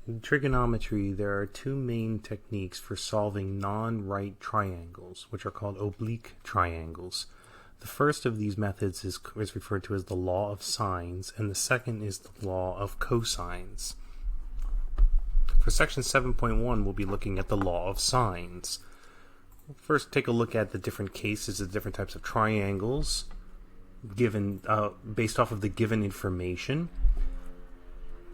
In trigonometry, there are two main techniques for solving non-right triangles, which are called oblique triangles. The first of these methods is referred to as the law of sines, and the second is the law of cosines. For section 7.1, we'll be looking at the law of sines. We'll first take a look at the different cases of different types of triangles given based off of the given information.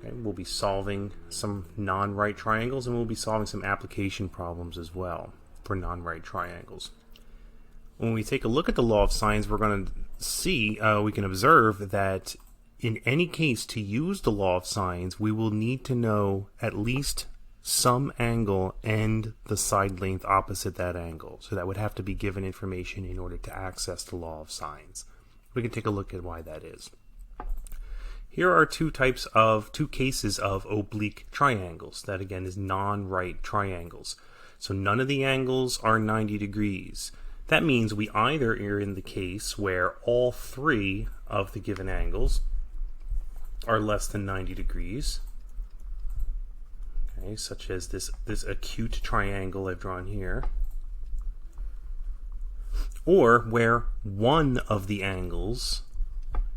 Okay, we'll be solving some non-right triangles, and we'll be solving some application problems as well for non-right triangles. When we take a look at the law of sines, we're going to see, we can observe that in any case to use the law of sines, we will need to know at least some angle and the side length opposite that angle. So that would have to be given information in order to access the law of sines. We can take a look at why that is. Here are two cases of oblique triangles. That again is non-right triangles. So none of the angles are 90 degrees. That means we either are in the case where all three of the given angles are less than 90 degrees. Okay, such as this acute triangle I've drawn here. Or where one of the angles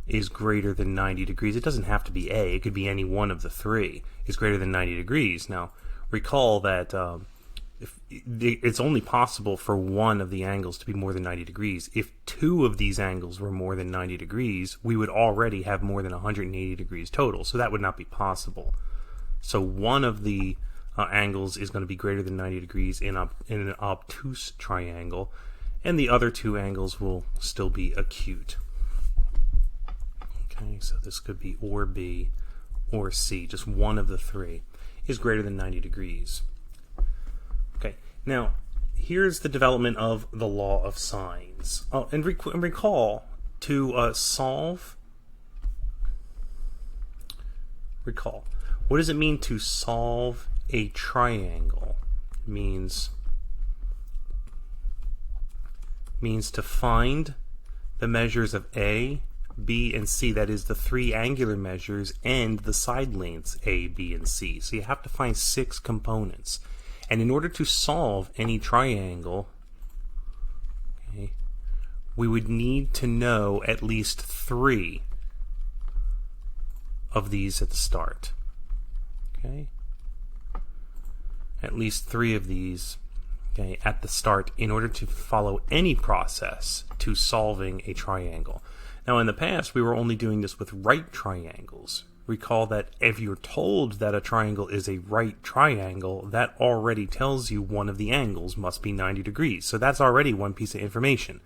is greater than 90 degrees. It doesn't have to be A, it could be any one of the three, is greater than 90 degrees. Now, recall that it's only possible for one of the angles to be more than 90 degrees. If two of these angles were more than 90 degrees, we would already have more than 180 degrees total, so that would not be possible. So one of the angles is going to be greater than 90 degrees in an obtuse triangle, and the other two angles will still be acute. Okay, so this could be or B or C. Just one of the three is greater than 90 degrees. Okay, now here's the development of the law of sines. Oh, and recall what does it mean to solve a triangle? It means to find the measures of A, B, and C, that is the three angular measures, and the side lengths A, B, and C. So you have to find 6 components. And in order to solve any triangle, okay, we would need to know at least 3 of these at the start. Okay? At least 3 of these, okay, at the start in order to follow any process to solving a triangle. Now, in the past, we were only doing this with right triangles. Recall that if you're told that a triangle is a right triangle, that already tells you one of the angles must be 90 degrees. So that's already one piece of information.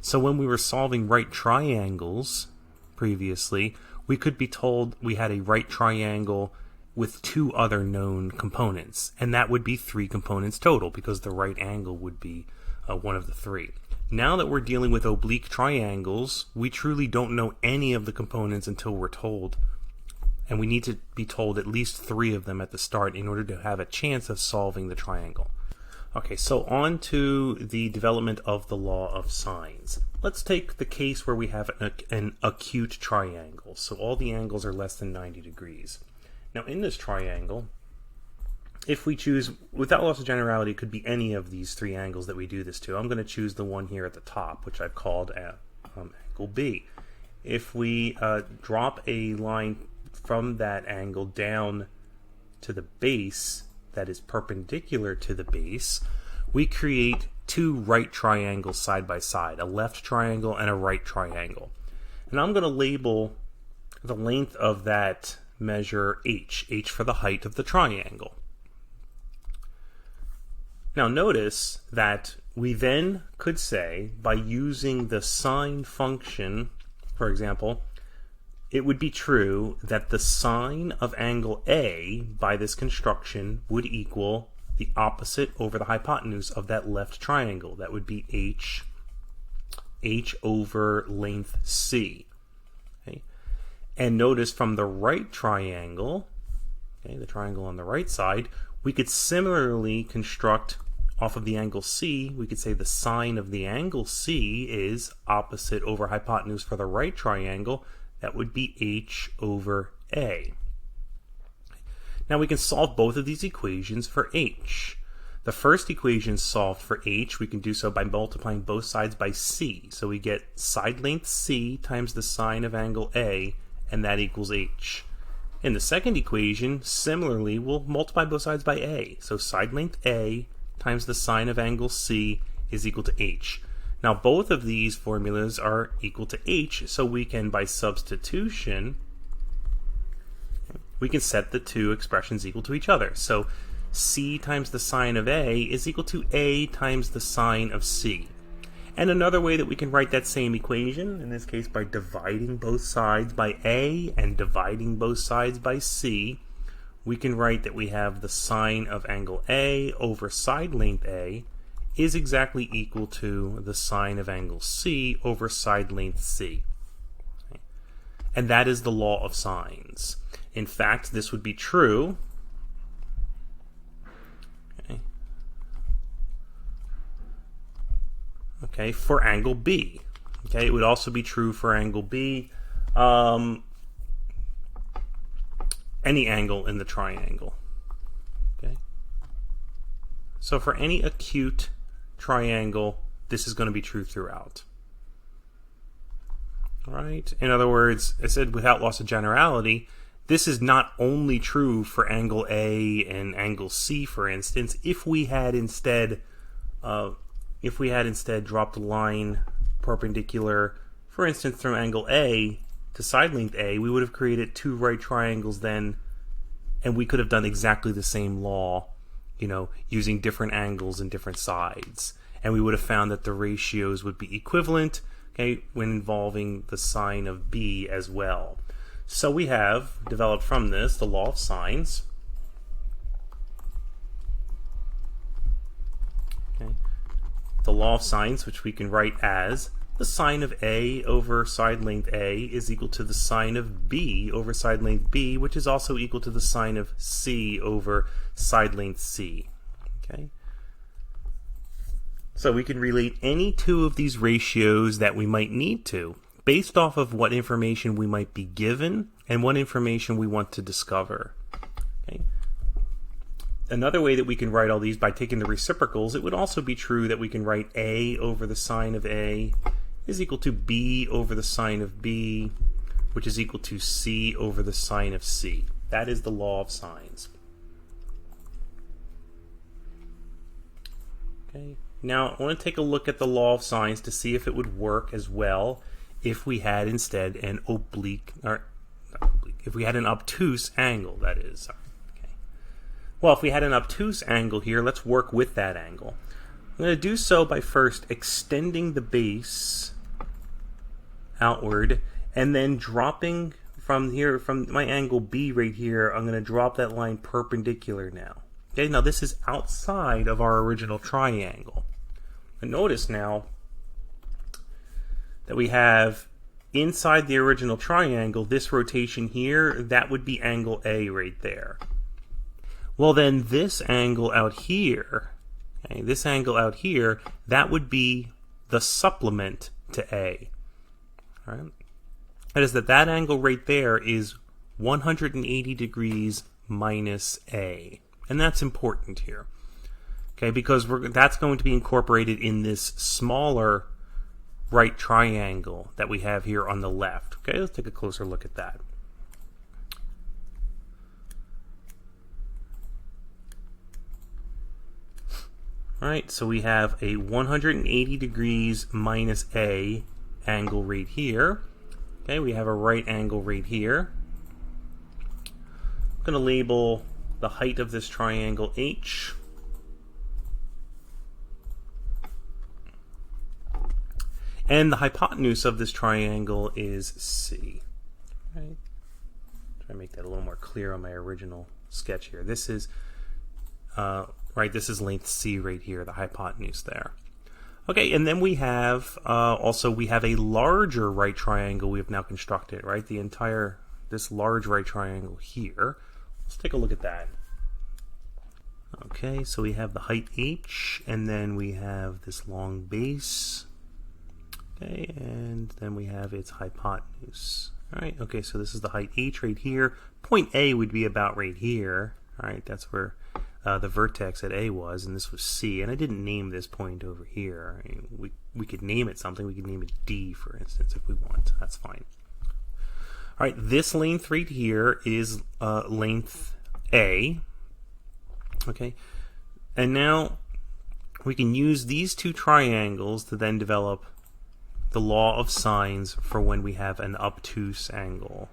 So when we were solving right triangles previously, we could be told we had a right triangle with 2 other known components, and that would be 3 components total because the right angle would be one of the 3. Now that we're dealing with oblique triangles, we truly don't know any of the components until we're told. And we need to be told at least 3 of them at the start in order to have a chance of solving the triangle. Okay, so on to the development of the law of sines. Let's take the case where we have an acute triangle. So all the angles are less than 90 degrees. Now in this triangle, if we choose, without loss of generality, it could be any of these 3 angles that we do this to. I'm going to choose the one here at the top, which I've called angle B. If we drop a line from that angle down to the base that is perpendicular to the base, we create 2 right triangles side by side, a left triangle and a right triangle. And I'm going to label the length of that measure h for the height of the triangle. Now notice that we then could say, by using the sine function, for example, it would be true that the sine of angle A by this construction would equal the opposite over the hypotenuse of that left triangle. That would be h over length C. Okay? And notice from the right triangle, okay, the triangle on the right side, we could similarly construct off of the angle C. We could say the sine of the angle C is opposite over hypotenuse for the right triangle. That would be h over A. Now we can solve both of these equations for h. The first equation solved for h, we can do so by multiplying both sides by c. So we get side length c times the sine of angle A, and that equals h. In the second equation, similarly, we'll multiply both sides by a. So side length A times the sine of angle C is equal to h. Now both of these formulas are equal to h, so we can, by substitution, we can set the two expressions equal to each other. So c times the sine of A is equal to a times the sine of C. And another way that we can write that same equation, in this case by dividing both sides by A and dividing both sides by C, we can write that we have the sine of angle A over side length A is exactly equal to the sine of angle C over side length C. Okay. And that is the law of sines. In fact, this would be true for angle B. Okay, it would also be true for angle B, any angle in the triangle. Okay, so for any acute triangle, this is going to be true throughout. All right. In other words, I said without loss of generality, this is not only true for angle A and angle C, for instance. If we had instead dropped a line perpendicular, for instance, from angle A to side length A, we would have created two right triangles then, and we could have done exactly the same law, using different angles and different sides. And we would have found that the ratios would be equivalent, okay, when involving the sine of B as well. So we have developed from this the law of sines. Okay. The law of sines, which we can write as the sine of A over side length A is equal to the sine of B over side length B, which is also equal to the sine of C over side length C. Okay. So we can relate any two of these ratios that we might need to, based off of what information we might be given and what information we want to discover. Okay. Another way that we can write all these by taking the reciprocals, it would also be true that we can write A over the sine of A is equal to B over the sine of B, which is equal to C over the sine of C. That is the law of sines. Okay. Now I want to take a look at the law of sines to see if it would work as well if we had instead an oblique, or not oblique, if we had an obtuse angle, that is. Okay. Well, if we had an obtuse angle here, let's work with that angle. I'm going to do so by first extending the base outward and then dropping from here, from my angle B right here, I'm going to drop that line perpendicular now. Okay, now this is outside of our original triangle. But notice now that we have inside the original triangle this rotation here, that would be angle A right there. Well then this angle out here, okay, this angle out here, that would be the supplement to A. All right? That is that angle right there is 180 degrees minus A. And that's important here. Okay, because that's going to be incorporated in this smaller right triangle that we have here on the left. Okay, let's take a closer look at that. All right, so we have a 180 degrees minus A angle right here. Okay, we have a right angle right here. I'm going to label the height of this triangle H. And the hypotenuse of this triangle is C. Right? Try to make that a little more clear on my original sketch here. This is this is length C right here, the hypotenuse there. Okay, and then we have we have a larger right triangle we have now constructed, right? This large right triangle here. Let's take a look at that. Okay, so we have the height H, and then we have this long base. Okay, and then we have its hypotenuse. All right, okay, so this is the height H right here. Point A would be about right here. All right, that's where the vertex at A was, and this was C. And I didn't name this point over here. I mean, we could name it something. We could name it D, for instance, if we want. That's fine. All right, this length right here is length A. Okay, and now we can use these two triangles to then develop the law of sines for when we have an obtuse angle.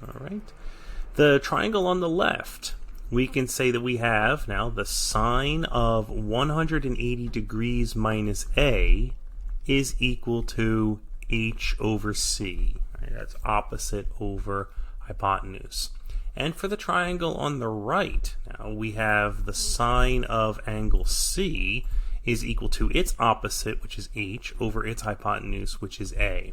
All right, the triangle on the left, we can say that we have now the sine of 180 degrees minus A is equal to h over c. Right, that's opposite over hypotenuse. And for the triangle on the right, now we have the sine of angle C is equal to its opposite, which is h, over its hypotenuse, which is A.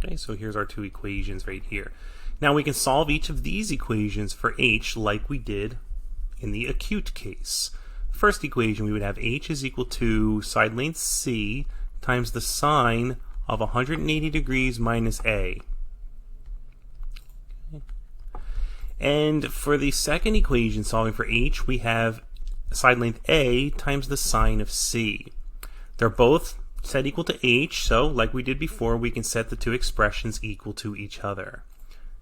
Okay, so here's our two equations right here. Now we can solve each of these equations for h like we did in the acute case. First equation, we would have h is equal to side length C times the sine of 180 degrees minus A. And for the second equation, solving for h, we have side length A times the sine of C. They're both set equal to h, so like we did before, we can set the two expressions equal to each other.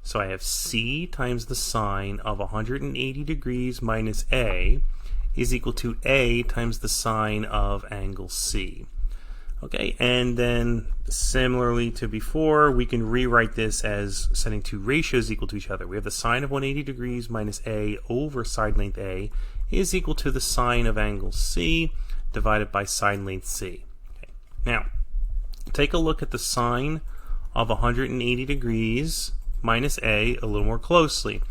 So I have C times the sine of 180 degrees minus A is equal to A times the sine of angle C. Okay, and then similarly to before, we can rewrite this as setting two ratios equal to each other. We have the sine of 180 degrees minus A over side length A is equal to the sine of angle C divided by side length C. Okay. Now, take a look at the sine of 180 degrees minus A a little more closely.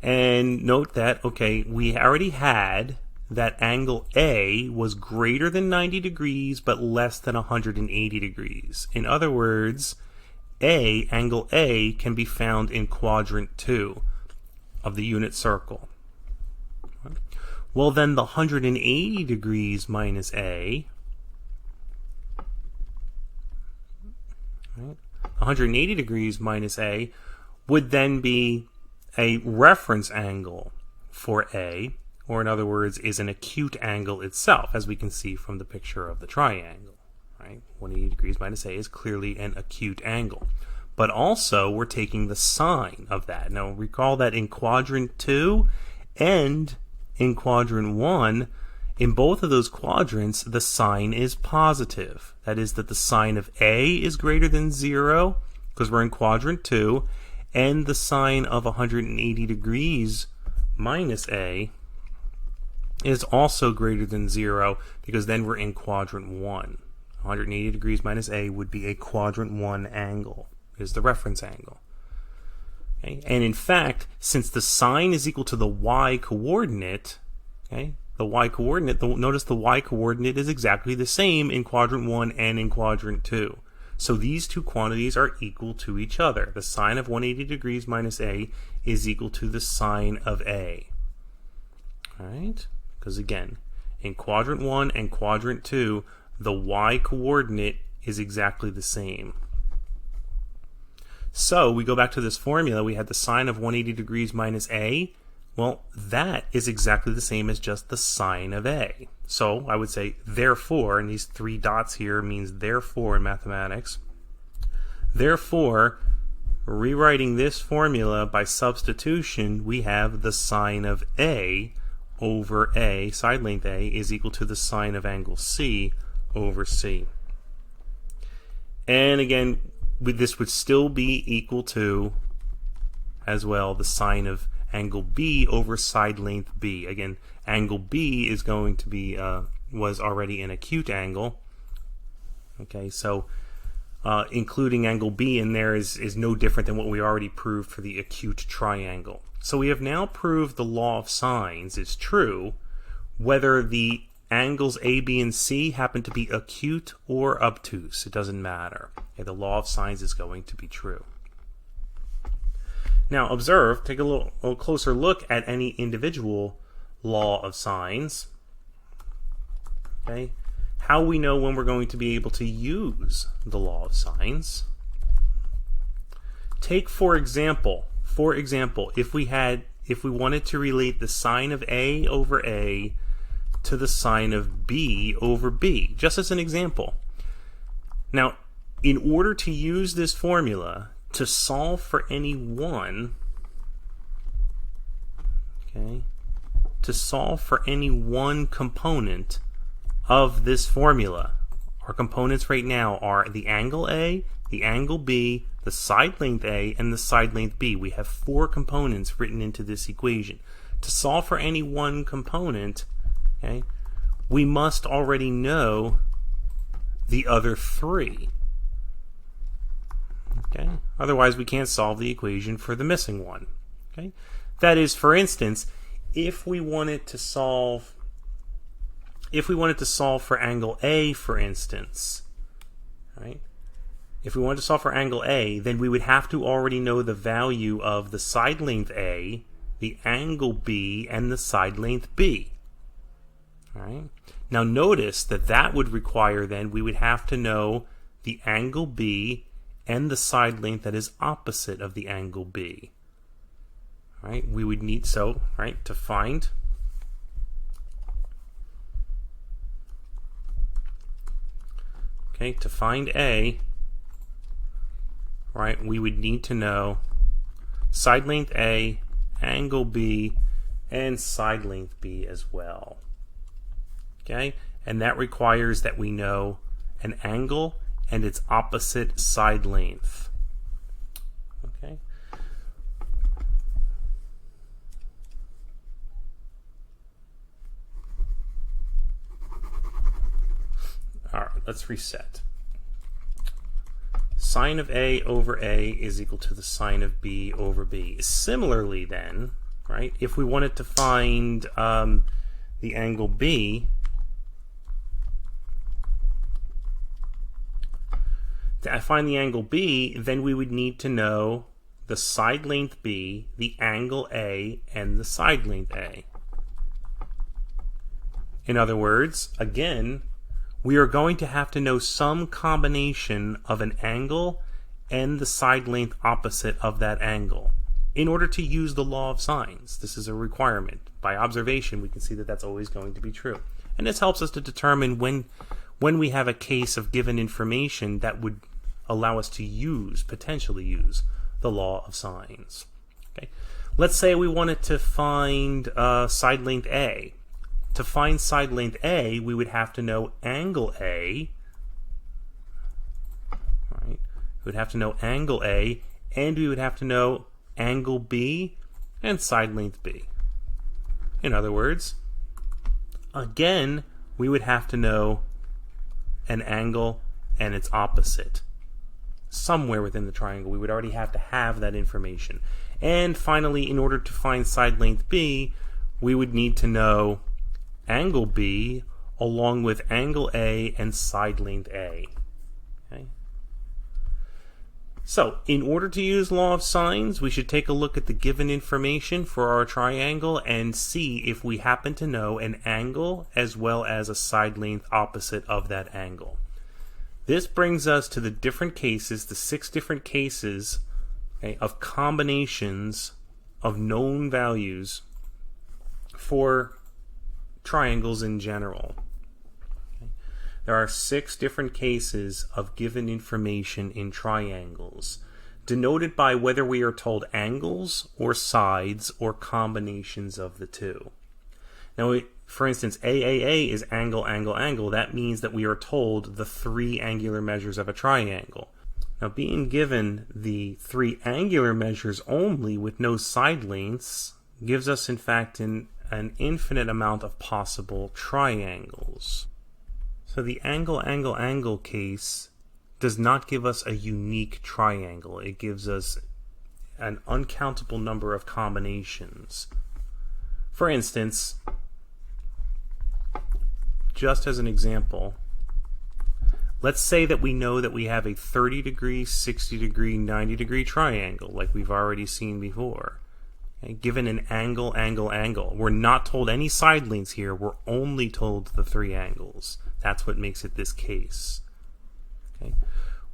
And note that, okay, we already had that angle A was greater than 90 degrees but less than 180 degrees. In other words, angle A can be found in quadrant 2 of the unit circle. Well, then the 180 degrees minus A, 180 degrees minus A would then be a reference angle for A, or in other words, is an acute angle itself, as we can see from the picture of the triangle. Right? 180 degrees minus A is clearly an acute angle. But also, we're taking the sine of that. Now, recall that in quadrant 2 and in quadrant 1, in both of those quadrants, the sine is positive. That is that the sine of A is greater than 0, because we're in quadrant 2, and the sine of 180 degrees minus A is also greater than 0, because then we're in quadrant 1. 180 degrees minus A would be a quadrant 1 angle, is the reference angle. Okay? And in fact, since the sine is equal to the y-coordinate, okay, the y-coordinate, notice the y-coordinate is exactly the same in quadrant 1 and in quadrant 2. So these two quantities are equal to each other. The sine of 180 degrees minus A is equal to the sine of A. All right? Because again, in quadrant 1 and quadrant 2, the y-coordinate is exactly the same. So we go back to this formula. We had the sine of 180 degrees minus A. Well, that is exactly the same as just the sine of A. So I would say therefore, and these three dots here means therefore in mathematics. Therefore, rewriting this formula by substitution, we have the sine of A over A, side length A, is equal to the sine of angle C over C. And again, this would still be equal to, as well, the sine of angle B over side length B. Again, angle B is going to be, was already an acute angle. Okay, so including angle B in there is no different than what we already proved for the acute triangle. So we have now proved the law of sines is true whether the angles A, B, and C happen to be acute or obtuse. It doesn't matter. Okay, the law of sines is going to be true. Now observe, take a little closer look at any individual law of sines. Okay, how we know when we're going to be able to use the law of sines. Take for example, if if we wanted to relate the sine of A over A to the sine of B over B, just as an example. Now, in order to use this formula to solve for any one, to solve for any one component of this formula, our components right now are the angle A, the angle B, the side length A, and the side length B. We have 4 components written into this equation. To solve for any one component, we must already know the other 3. Otherwise, we can't solve the equation for the missing one. That is, for instance, if we wanted to solve for angle A, for instance, if we wanted to solve for angle A, then we would have to already know the value of the side length A, the angle B, and the side length B. Now notice that would require then we would have to know the angle B and the side length that is opposite of the angle B. We would need to find A, we would need to know side length A, angle B, and side length B as well. And that requires that we know an angle and its opposite side length. All right, let's reset. Sine of A over A is equal to the sine of B over B. Similarly then, if we wanted to find the angle B, then we would need to know the side length B, the angle A, and the side length A. In other words, again, we are going to have to know some combination of an angle and the side length opposite of that angle in order to use the law of sines. This is a requirement. By observation, we can see that that's always going to be true. And this helps us to determine when we have a case of given information that would allow us to potentially use the law of sines. Let's say we wanted to find side length A. To find side length A, we would have to know angle A. We would have to know angle A, and we would have to know angle B and side length B. In other words, again, we would have to know an angle and its opposite. Somewhere within the triangle, we would already have to have that information. And finally, in order to find side length B, we would need to know angle B along with angle A and side length A. So, in order to use law of sines, we should take a look at the given information for our triangle and see if we happen to know an angle as well as a side length opposite of that angle. This brings us to the different cases, the 6 different cases of combinations of known values for triangles in general. There are 6 different cases of given information in triangles, denoted by whether we are told angles or sides or combinations of the two. Now, for instance, AAA is angle, angle, angle. That means that we are told the 3 angular measures of a triangle. Now, being given the 3 angular measures only with no side lengths gives us, in fact, an infinite amount of possible triangles. So the angle, angle, angle case does not give us a unique triangle. It gives us an uncountable number of combinations. For instance, just as an example, let's say that we know that we have a 30 degree, 60 degree, 90 degree triangle like we've already seen before. Given an angle, angle, angle. We're not told any side lengths here. We're only told the 3 angles. That's what makes it this case.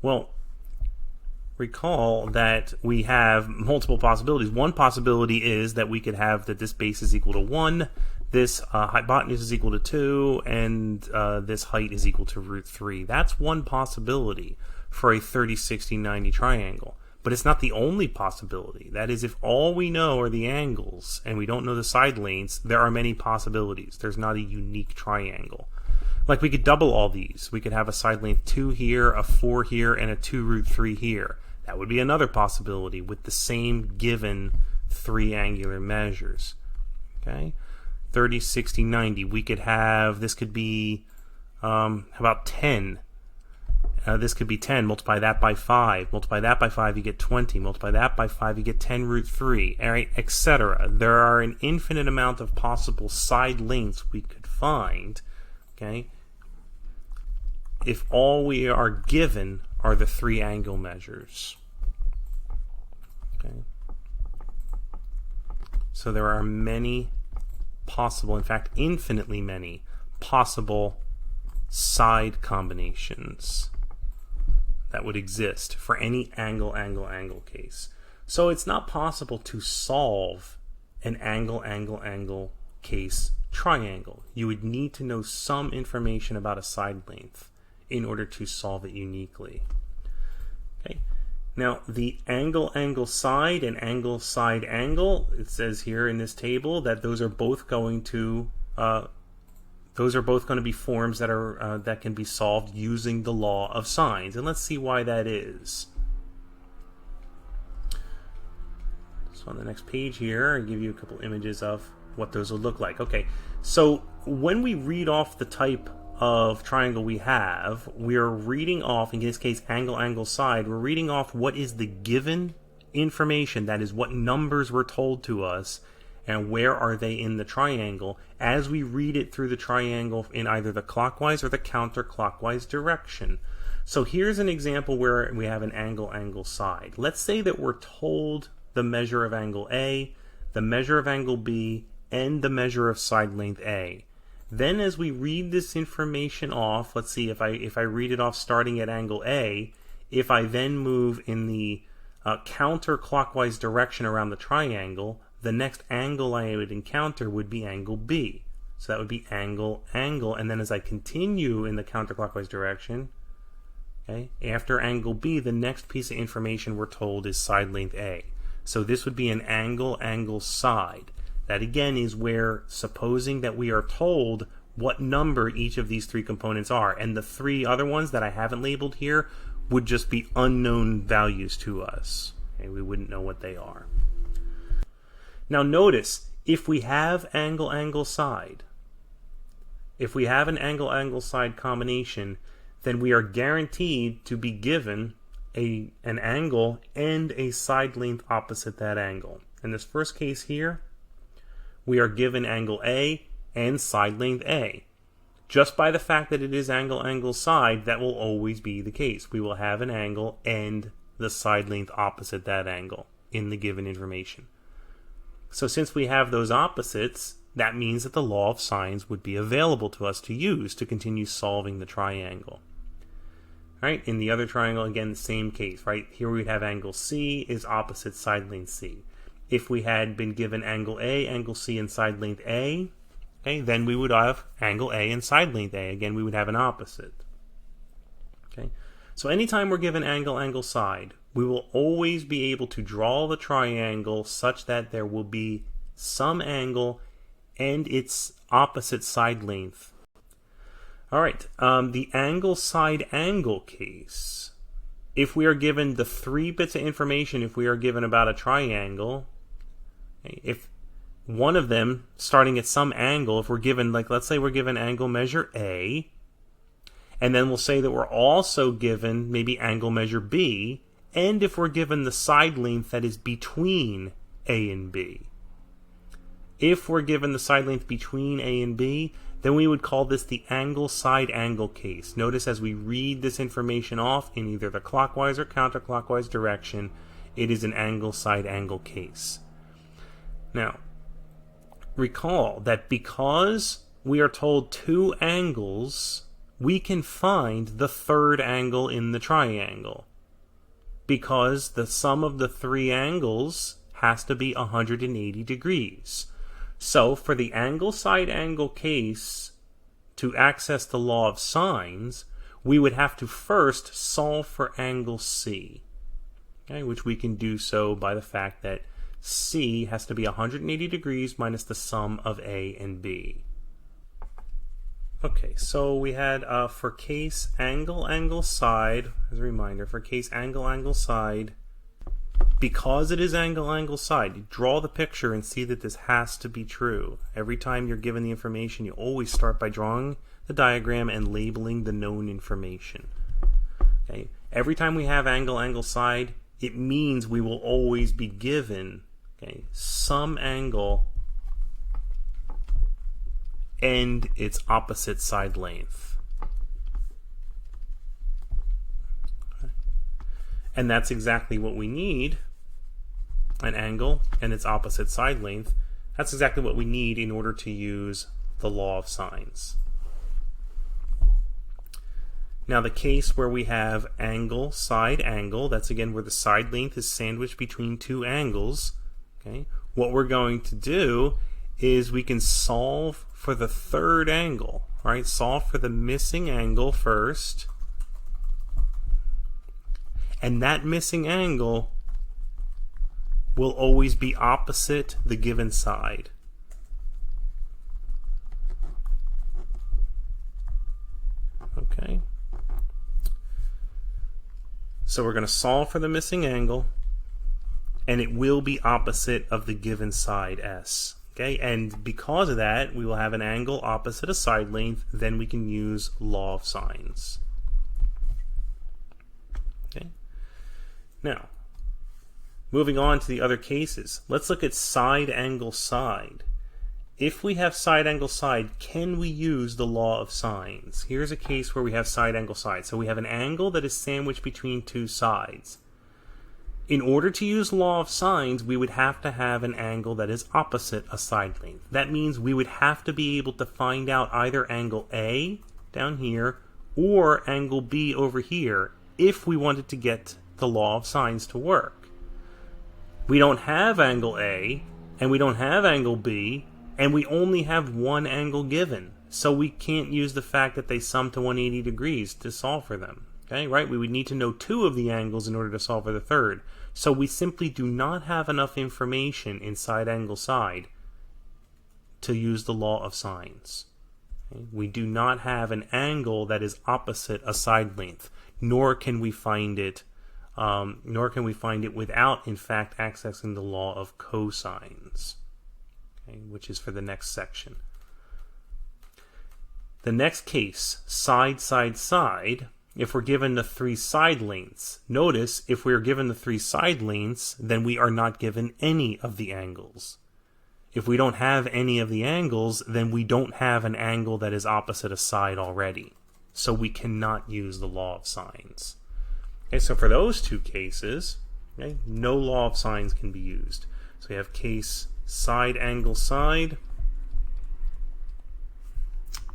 Well, recall that we have multiple possibilities. One possibility is that we could have that this base is equal to 1, this hypotenuse is equal to 2, and this height is equal to root 3. That's one possibility for a 30, 60, 90 triangle. But it's not the only possibility. That is, if all we know are the angles and we don't know the side lengths, there are many possibilities. There's not a unique triangle. Like, we could double all these. We could have a side length 2 here, a 4 here, and a 2 root 3 here. That would be another possibility with the same given 3 angular measures. Okay? 30, 60, 90. We could have, this could be, how about 10? This could be 10. Multiply that by 5. Multiply that by 5, you get 20. Multiply that by 5, you get 10 root 3. All right, etc. There are an infinite amount of possible side lengths we could find, okay, if all we are given are the 3 angle measures. Okay. So there are many possible, in fact, infinitely many possible side combinations that would exist for any angle case. So it's not possible to solve an angle case triangle. You would need to know some information about a side length in order to solve it uniquely. Okay. Now, the angle side and angle side angle, it says here in this table that those are both going to be forms that are that can be solved using the law of sines, and let's see why that is. So on the next page here, I give you a couple images of what those would look like. Okay, so when we read off the type of triangle we have, we are reading off, in this case, angle side. We're reading off what is the given information, that is, what numbers were told to us, and where are they in the triangle as we read it through the triangle in either the clockwise or the counterclockwise direction. So here's an example where we have an angle side. Let's say that we're told the measure of angle A, the measure of angle B, and the measure of side length A. Then as we read this information off, let's see, if I read it off starting at angle A, if I then move in the counterclockwise direction around the triangle, the next angle I would encounter would be angle B. So that would be angle, and then as I continue in the counterclockwise direction, okay, after angle B, the next piece of information we're told is side length A. So this would be an angle side. That again is where, supposing that we are told what number each of these 3 components are, and the 3 other ones that I haven't labeled here would just be unknown values to us. Okay, we wouldn't know what they are. Now notice, if we have angle side, if we have an angle side combination, then we are guaranteed to be given an angle and a side length opposite that angle. In this first case here, we are given angle A and side length A. Just by the fact that it is angle side, that will always be the case. We will have an angle and the side length opposite that angle in the given information. So since we have those opposites, that means that the law of sines would be available to us to use to continue solving the triangle. Right? In the other triangle, again, the same case, right? Here we'd have angle C is opposite side length C. If we had been given angle A, angle C, and side length A, okay, then we would have angle A and side length A. Again, we would have an opposite. Okay, so anytime we're given angle side, we will always be able to draw the triangle such that there will be some angle and its opposite side length. All right, the angle side angle case. If we are given the 3 bits of information, if we are given about a triangle, if one of them starting at some angle, if we're given, like, let's say we're given angle measure A, and then we'll say that we're also given maybe angle measure B, and if we're given the side length that is between A and B. If we're given the side length between A and B, then we would call this the angle side angle case. Notice as we read this information off in either the clockwise or counterclockwise direction, it is an angle side angle case. Now, recall that because we are told 2 angles, we can find the 3rd angle in the triangle. because the sum of the three angles has to be 180 degrees. So for the angle-side-angle case, to access the law of sines, we would have to first solve for angle C, okay, which we can do so by the fact that C has to be 180 degrees minus the sum of A and B. Okay, so we had for case angle side, as a reminder, for case angle side, because it is angle side, you draw the picture and see that this has to be true. Every time you're given the information, you always start by drawing the diagram and labeling the known information. Okay, every time we have angle side, it means we will always be given, okay, some angle and its opposite side length. Okay. And that's exactly what we need, an angle and its opposite side length. That's exactly what we need in order to use the law of sines. Now the case where we have angle, side, angle, that's again where the side length is sandwiched between two angles. Okay, what we're going to do is we can solve for the third angle, right? Solve for the missing angle first. And that missing angle will always be opposite the given side. Okay. So we're going to solve for the missing angle, and it will be opposite of the given side S. Okay, and because of that, we will have an angle opposite a side length. Then we can use law of sines. Okay. Now, moving on to the other cases, let's look at side angle side. If we have side angle side, can we use the law of sines? Here's a case where we have side angle side. So we have an angle that is sandwiched between two sides. In order to use law of sines, we would have to have an angle that is opposite a side length. That means we would have to be able to find out either angle A down here or angle B over here if we wanted to get the law of sines to work. We don't have angle A and we don't have angle B, and we only have one angle given. So we can't use the fact that they sum to 180 degrees to solve for them. Okay, right? We would need to know two of the angles in order to solve for the third. So we simply do not have enough information in side angle side to use the law of sines. Okay? We do not have an angle that is opposite a side length, nor can we find it without, in fact, accessing the law of cosines, okay, which is for the next section. The next case, side, side, side. If we're given the three side lengths, notice if we're given the three side lengths, then we are not given any of the angles. If we don't have any of the angles, then we don't have an angle that is opposite a side already. So we cannot use the law of sines. Okay, so for those two cases, okay, no law of sines can be used. So we have case side angle side.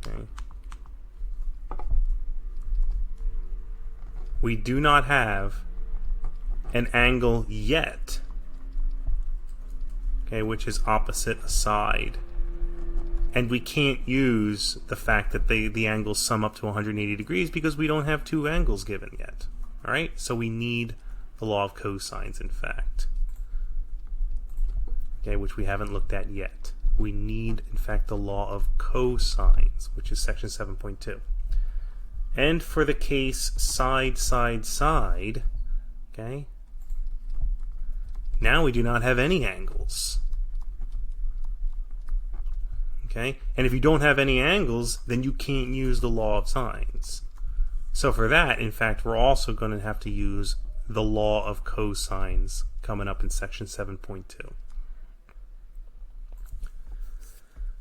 Okay. We do not have an angle yet, okay, which is opposite a side. And we can't use the fact that the angles sum up to 180 degrees because we don't have two angles given yet. All right, so we need the law of cosines, in fact, okay, which we haven't looked at yet. We need, in fact, the law of cosines, which is section 7.2. And for the case side, side, side, okay, now we do not have any angles. Okay, and if you don't have any angles, then you can't use the law of sines. So for that, in fact, we're also going to have to use the law of cosines coming up in section 7.2.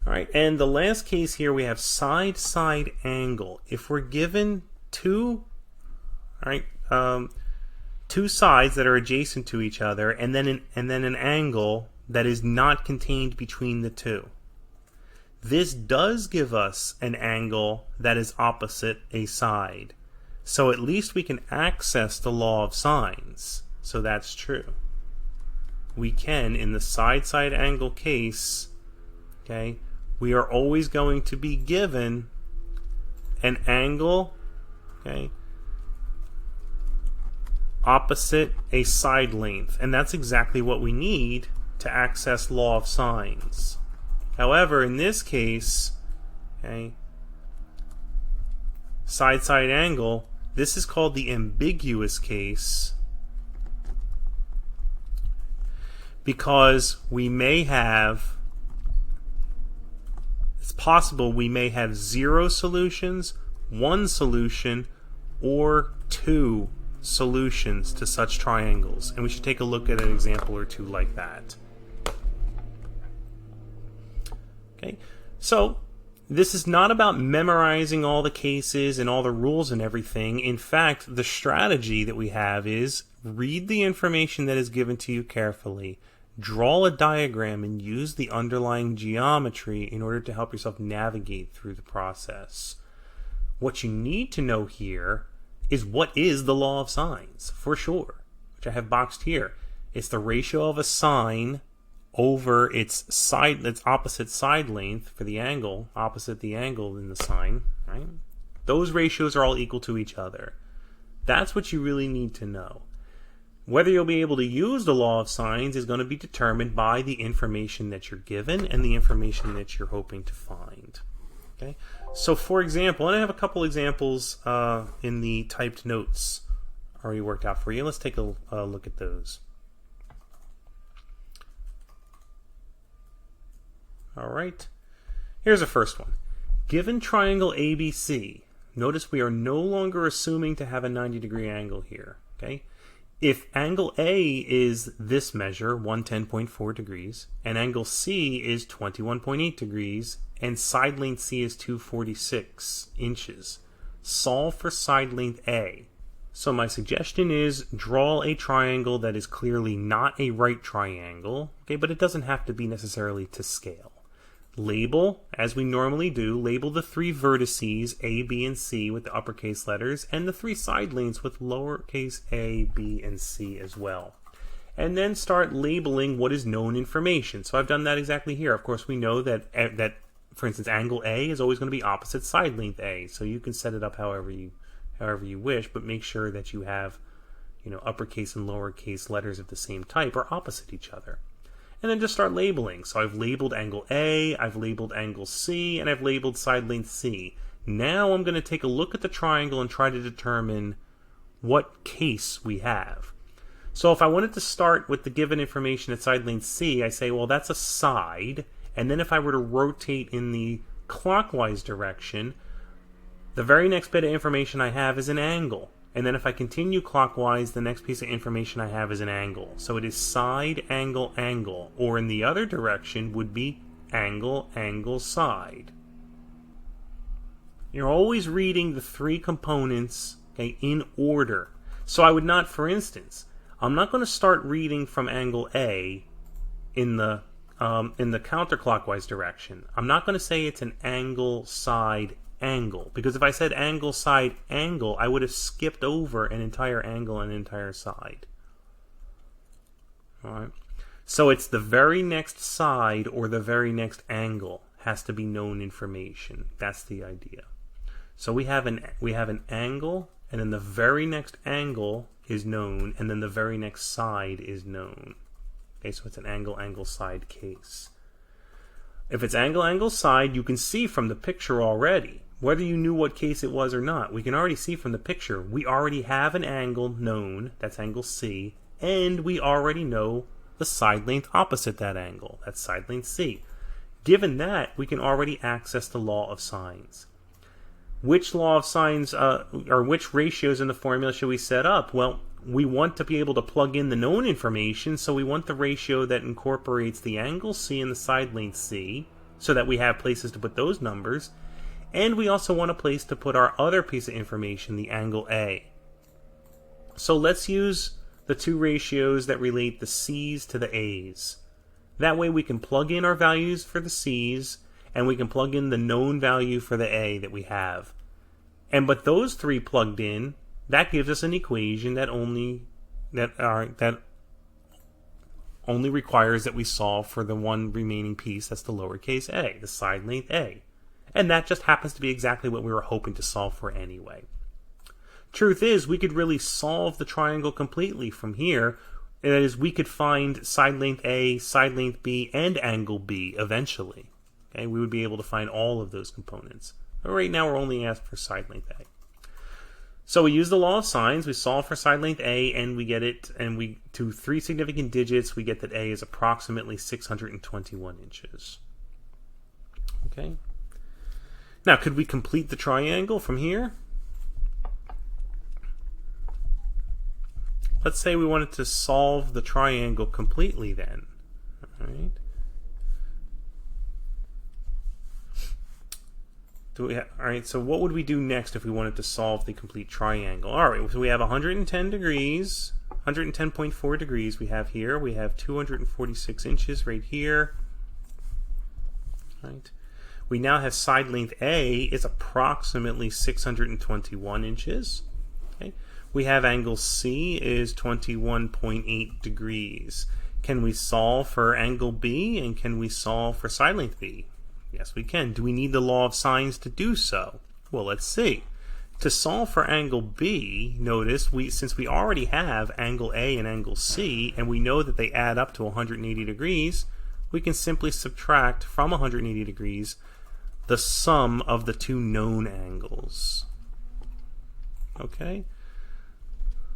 All right, and the last case here we have side, side, angle. If we're given two sides that are adjacent to each other, and then an angle that is not contained between the two, this does give us an angle that is opposite a side. So at least we can access the law of sines. So that's true. We can, in the side-side angle case, okay, we are always going to be given an angle, okay, opposite a side length. And that's exactly what we need to access law of sines. However, in this case, okay, side-side angle, this is called the ambiguous case because we may have, it's possible we may have 0 solutions, 1 solution, or 2 solutions to such triangles. And we should take a look at an example or two like that. Okay, so this is not about memorizing all the cases and all the rules and everything. In fact, the strategy that we have is read the information that is given to you carefully, draw a diagram, and use the underlying geometry in order to help yourself navigate through the process. What you need to know here is what is the law of sines, for sure, which I have boxed here. It's the ratio of a sine over its opposite side length for the angle, opposite the angle in the sine, right? Those ratios are all equal to each other. That's what you really need to know. Whether you'll be able to use the law of sines is going to be determined by the information that you're given and the information that you're hoping to find. Okay? So for example, and I have a couple examples in the typed notes already worked out for you. Let's take a look at those. Alright, here's the first one. Given triangle ABC, notice we are no longer assuming to have a 90-degree angle here. Okay? If angle A is this measure, 110.4 degrees, and angle C is 21.8 degrees, and side length C is 246 inches, solve for side length A. So my suggestion is draw a triangle that is clearly not a right triangle, okay, but it doesn't have to be necessarily to scale. Label, as we normally do, label the 3 vertices, A, B, and C with the uppercase letters, and the 3 side lengths with lowercase a, b, and c as well. And then start labeling what is known information. So I've done that exactly here. Of course, we know that, for instance, angle A is always going to be opposite side length A. So you can set it up however you wish, but make sure that you have, uppercase and lowercase letters of the same type are opposite each other. And then just start labeling. So I've labeled angle A, I've labeled angle C, and I've labeled side length C. Now I'm going to take a look at the triangle and try to determine what case we have. So if I wanted to start with the given information at side length C, I say, well, that's a side. And then if I were to rotate in the clockwise direction, the very next bit of information I have is an angle. And then if I continue clockwise, the next piece of information I have is an angle. So it is side, angle, angle. Or in the other direction would be angle, angle, side. You're always reading the 3 components, okay, in order. So I would not, for instance, I'm not going to start reading from angle A in the counterclockwise direction. I'm not going to say it's an angle, side, angle, because if I said angle, side, angle, I would have skipped over an entire angle and an entire side. Alright, so it's the very next side or the very next angle has to be known information. That's the idea. So we have an angle, and then the very next angle is known, and then the very next side is known. Okay, so it's an angle, angle, side case. If it's angle, angle, side, you can see from the picture already. Whether you knew what case it was or not, we can already see from the picture. We already have an angle known, that's angle C, and we already know the side length opposite that angle, that's side length C. Given that, we can already access the law of sines. Which law of sines, or which ratios in the formula should we set up? Well, we want to be able to plug in the known information, so we want the ratio that incorporates the angle C and the side length C, so that we have places to put those numbers. And we also want a place to put our other piece of information, the angle A. So let's use the 2 ratios that relate the C's to the A's. That way we can plug in our values for the C's, and we can plug in the known value for the A that we have. But those three plugged in, that gives us an equation that only requires that we solve for the one remaining piece, that's the lowercase a, the side length a. And that just happens to be exactly what we were hoping to solve for anyway. Truth is, we could really solve the triangle completely from here. That is, we could find side length a, side length b, and angle b eventually. Okay, we would be able to find all of those components. But right now we're only asked for side length a. So we use the law of sines, we solve for side length a, and we get it, and we to 3 significant digits, we get that a is approximately 621 inches. Okay. Now, could we complete the triangle from here? Let's say we wanted to solve the triangle completely then. All right. All right, so what would we do next if we wanted to solve the complete triangle? All right, so we have 110 degrees, 110.4 degrees we have here. We have 246 inches right here. Right. We now have side length A is approximately 621 inches. Okay. We have angle C is 21.8 degrees. Can we solve for angle B, and can we solve for side length B? Yes, we can. Do we need the law of sines to do so? Well, let's see. To solve for angle B, notice since we already have angle A and angle C, and we know that they add up to 180 degrees, we can simply subtract from 180 degrees the sum of the two known angles. Okay?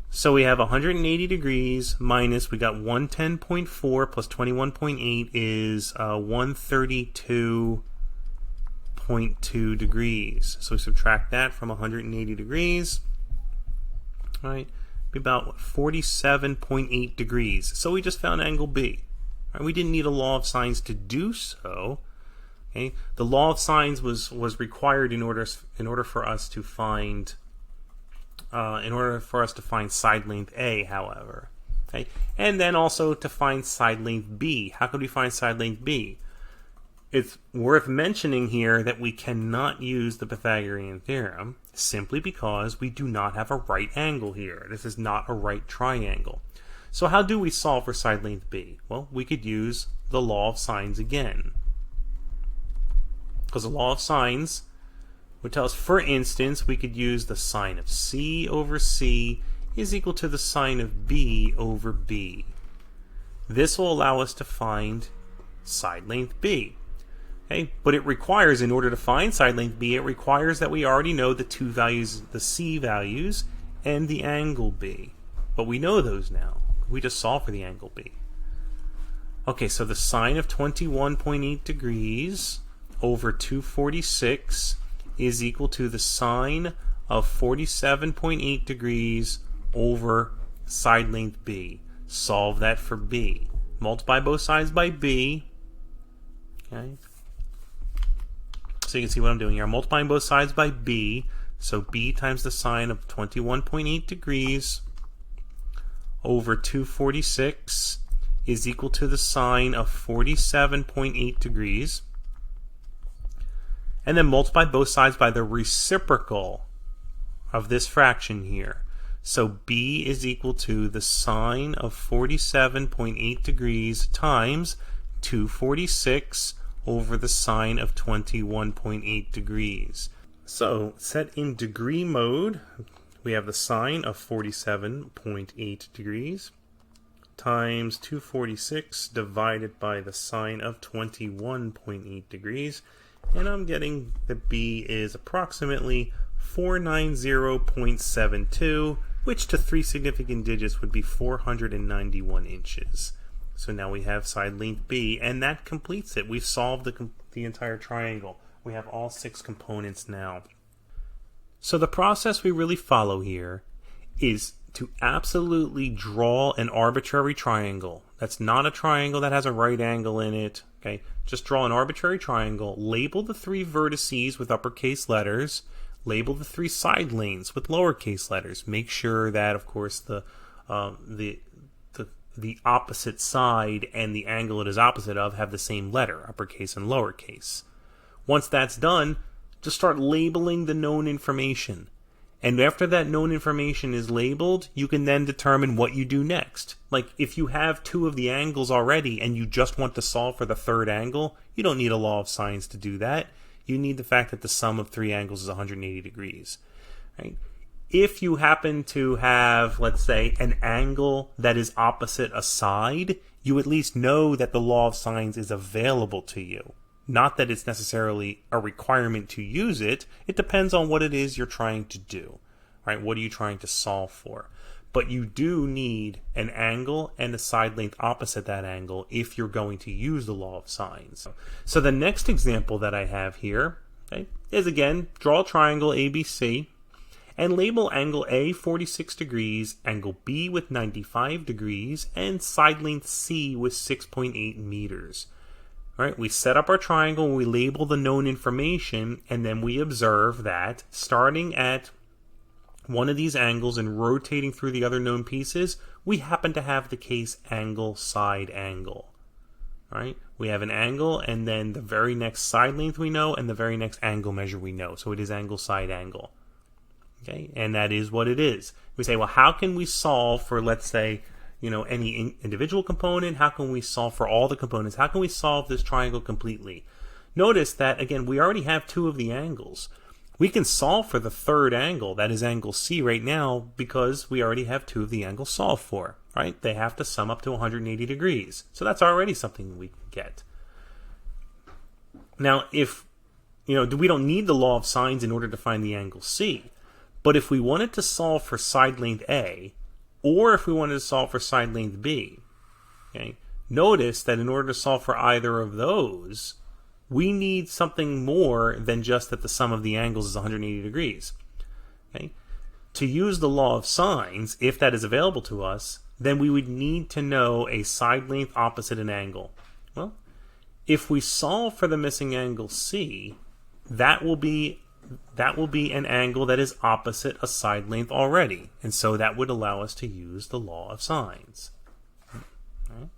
So we have 180 degrees minus, we got 110.4 plus 21.8 is 132.2 degrees. So we subtract that from 180 degrees, right? Be about 47.8 degrees. So we just found angle B. Right? We didn't need a law of sines to do so. Okay? The law of sines was required in order for us to find side length A, however. Okay? And then also to find side length B. How could we find side length B? It's worth mentioning here that we cannot use the Pythagorean theorem simply because we do not have a right angle here. This is not a right triangle. So how do we solve for side length B? Well, we could use the law of sines again. Because the law of sines would tell us, for instance, we could use the sine of C over C is equal to the sine of B over B. This will allow us to find side length B. Okay? But it requires, in order to find side length B, it requires that we already know the two values, the C values and the angle B. But we know those now. We just solve for the angle B. Okay, so the sine of 21.8 degrees over 246 is equal to the sine of 47.8 degrees over side length B. Solve that for B. Multiply both sides by B. Okay. So you can see what I'm doing here. I'm multiplying both sides by B. So B times the sine of 21.8 degrees over 246 is equal to the sine of 47.8 degrees. And then multiply both sides by the reciprocal of this fraction here. So B is equal to the sine of 47.8 degrees times 246 over the sine of 21.8 degrees. So set in degree mode, we have the sine of 47.8 degrees times 246 divided by the sine of 21.8 degrees. And I'm getting that B is approximately 490.72, which to 3 significant digits would be 491 inches. So now we have side length B, and that completes it. We've solved the entire triangle. We have all 6 components now. So the process we really follow here is to absolutely draw an arbitrary triangle. That's not a triangle that has a right angle in it. Okay, just draw an arbitrary triangle, label the 3 vertices with uppercase letters, label the 3 side lanes with lowercase letters. Make sure that, of course, the opposite side and the angle it is opposite of have the same letter, uppercase and lowercase. Once that's done, to start labeling the known information. And after that known information is labeled, you can then determine what you do next. Like, if you have two of the angles already and you just want to solve for the third angle, you don't need a law of sines to do that. You need the fact that the sum of three angles is 180 degrees. Right? If you happen to have, let's say, an angle that is opposite a side, you at least know that the law of sines is available to you. Not that it's necessarily a requirement to use it. It depends on what it is you're trying to do. Right? What are you trying to solve for? But you do need an angle and a side length opposite that angle if you're going to use the law of sines. So the next example that I have here, okay, is again, draw a triangle ABC and label angle A 46 degrees, angle B with 95 degrees, and side length C with 6.8 meters. All right, we set up our triangle, we label the known information, and then we observe that starting at one of these angles and rotating through the other known pieces, we happen to have the case angle, side angle. All right, we have an angle, and then the very next side length we know, and the very next angle measure we know. So it is angle, side angle. Okay, and that is what it is. We say, well, how can we solve for, let's say, any individual component? How can we solve for all the components? How can we solve this triangle completely? Notice that, again, we already have two of the angles. We can solve for the third angle, that is angle C right now, because we already have two of the angles solved for, right? They have to sum up to 180 degrees. So that's already something we can get. Now, if, we don't need the law of sines in order to find the angle C, but if we wanted to solve for side length A, or if we wanted to solve for side length B, okay, notice that in order to solve for either of those, we need something more than just that the sum of the angles is 180 degrees. Okay? To use the law of sines, if that is available to us, then we would need to know a side length opposite an angle. Well, if we solve for the missing angle C, that will be an angle that is opposite a side length already, and so that would allow us to use the law of sines. Okay.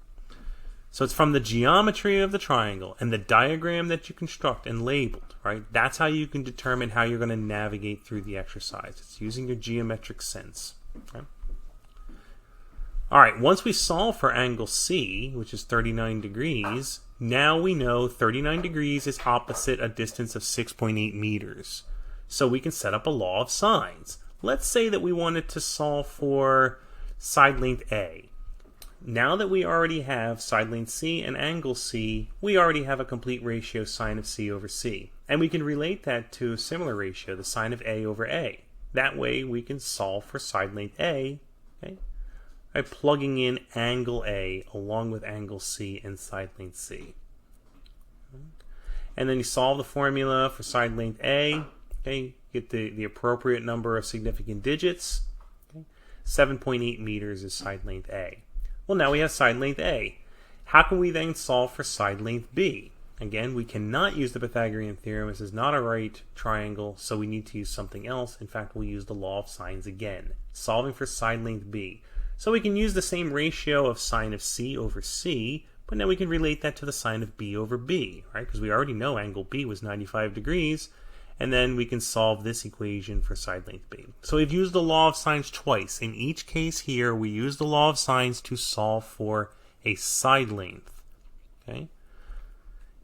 So it's from the geometry of the triangle and the diagram that you construct and labeled, right? That's how you can determine how you're going to navigate through the exercise. It's using your geometric sense. Okay. All right, once we solve for angle C, which is 39 degrees, now we know 39 degrees is opposite a distance of 6.8 meters. So we can set up a law of sines. Let's say that we wanted to solve for side length A. Now that we already have side length C and angle C, we already have a complete ratio sine of C over C. And we can relate that to a similar ratio, the sine of A over A. That way we can solve for side length A, okay, by plugging in angle A along with angle C and side length C. And then you solve the formula for side length A, okay, get the appropriate number of significant digits. Okay. 7.8 meters is side length A. Well, now we have side length A. How can we then solve for side length B? Again, we cannot use the Pythagorean theorem. This is not a right triangle, so we need to use something else. In fact, we'll use the law of sines again, solving for side length B. So we can use the same ratio of sine of C over C, but now we can relate that to the sine of B over B, right? Because we already know angle B was 95 degrees, and then we can solve this equation for side length B. So we've used the law of sines twice. In each case here, we use the law of sines to solve for a side length, okay?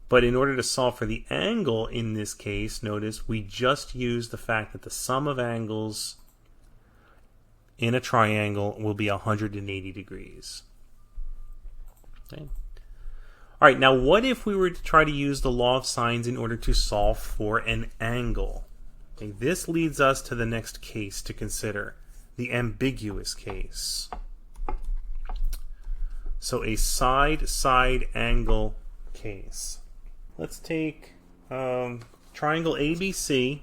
But in order to solve for the angle in this case, notice we just use the fact that the sum of angles in a triangle will be 180 degrees. Okay. All right, now what if we were to try to use the law of sines in order to solve for an angle? Okay, this leads us to the next case to consider, the ambiguous case. So a side-side angle case. Let's take triangle ABC.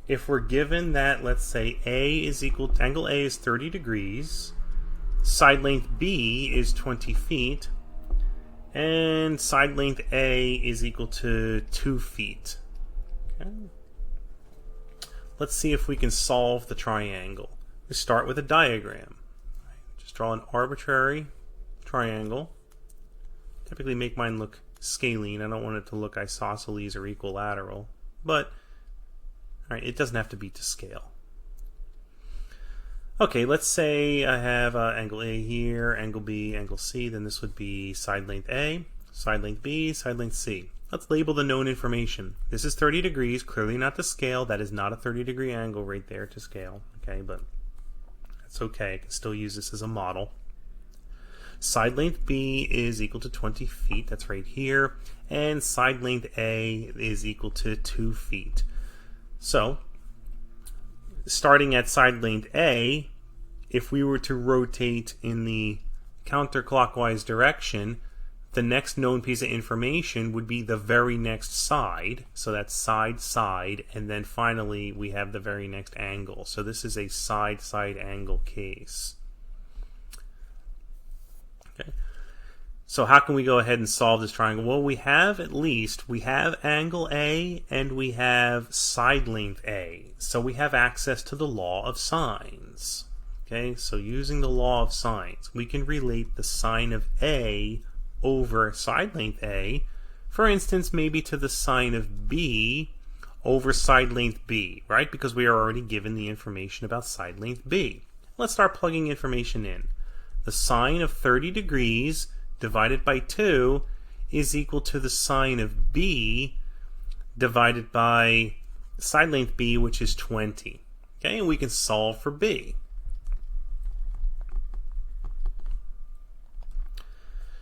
If we're given that, let's say, angle A is 30 degrees, side length B is 20 feet, and side length A is equal to 2 feet. Okay. Let's see if we can solve the triangle. We start with a diagram. Just draw an arbitrary triangle. Typically make mine look scalene. I don't want it to look isosceles or equilateral, but Right? It doesn't have to be to scale. Okay, let's say I have angle A here, angle B, angle C. Then this would be side length A, side length B, side length C. Let's label the known information. This is 30 degrees, clearly not to scale. That is not a 30-degree angle right there to scale. Okay, but that's okay. I can still use this as a model. Side length B is equal to 20 feet. That's right here. And side length A is equal to 2 feet. So, starting at side length A, if we were to rotate in the counterclockwise direction, the next known piece of information would be the very next side. So that's side, side, and then finally we have the very next angle. So this is a side-side angle case. Okay. So how can we go ahead and solve this triangle? Well, we have angle A and we have side length A. So we have access to the law of sines. Okay, so using the law of sines, we can relate the sine of A over side length A, for instance, maybe to the sine of B over side length B, right? Because we are already given the information about side length B. Let's start plugging information in. The sine of 30 degrees divided by 2 is equal to the sine of B divided by side length B, which is 20. Okay, and we can solve for B.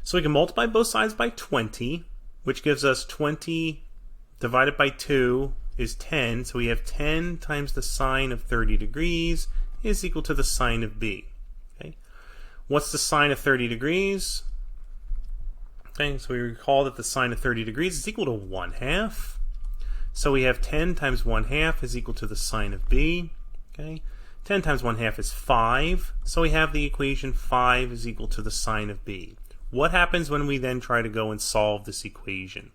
So we can multiply both sides by 20, which gives us 20 divided by 2 is 10. So we have 10 times the sine of 30 degrees is equal to the sine of B. Okay. What's the sine of 30 degrees? Okay, so we recall that the sine of 30 degrees is equal to 1/2. So we have 10 times 1/2 is equal to the sine of B. Okay. 10 times 1/2 is 5. So we have the equation 5 is equal to the sine of B. What happens when we then try to go and solve this equation?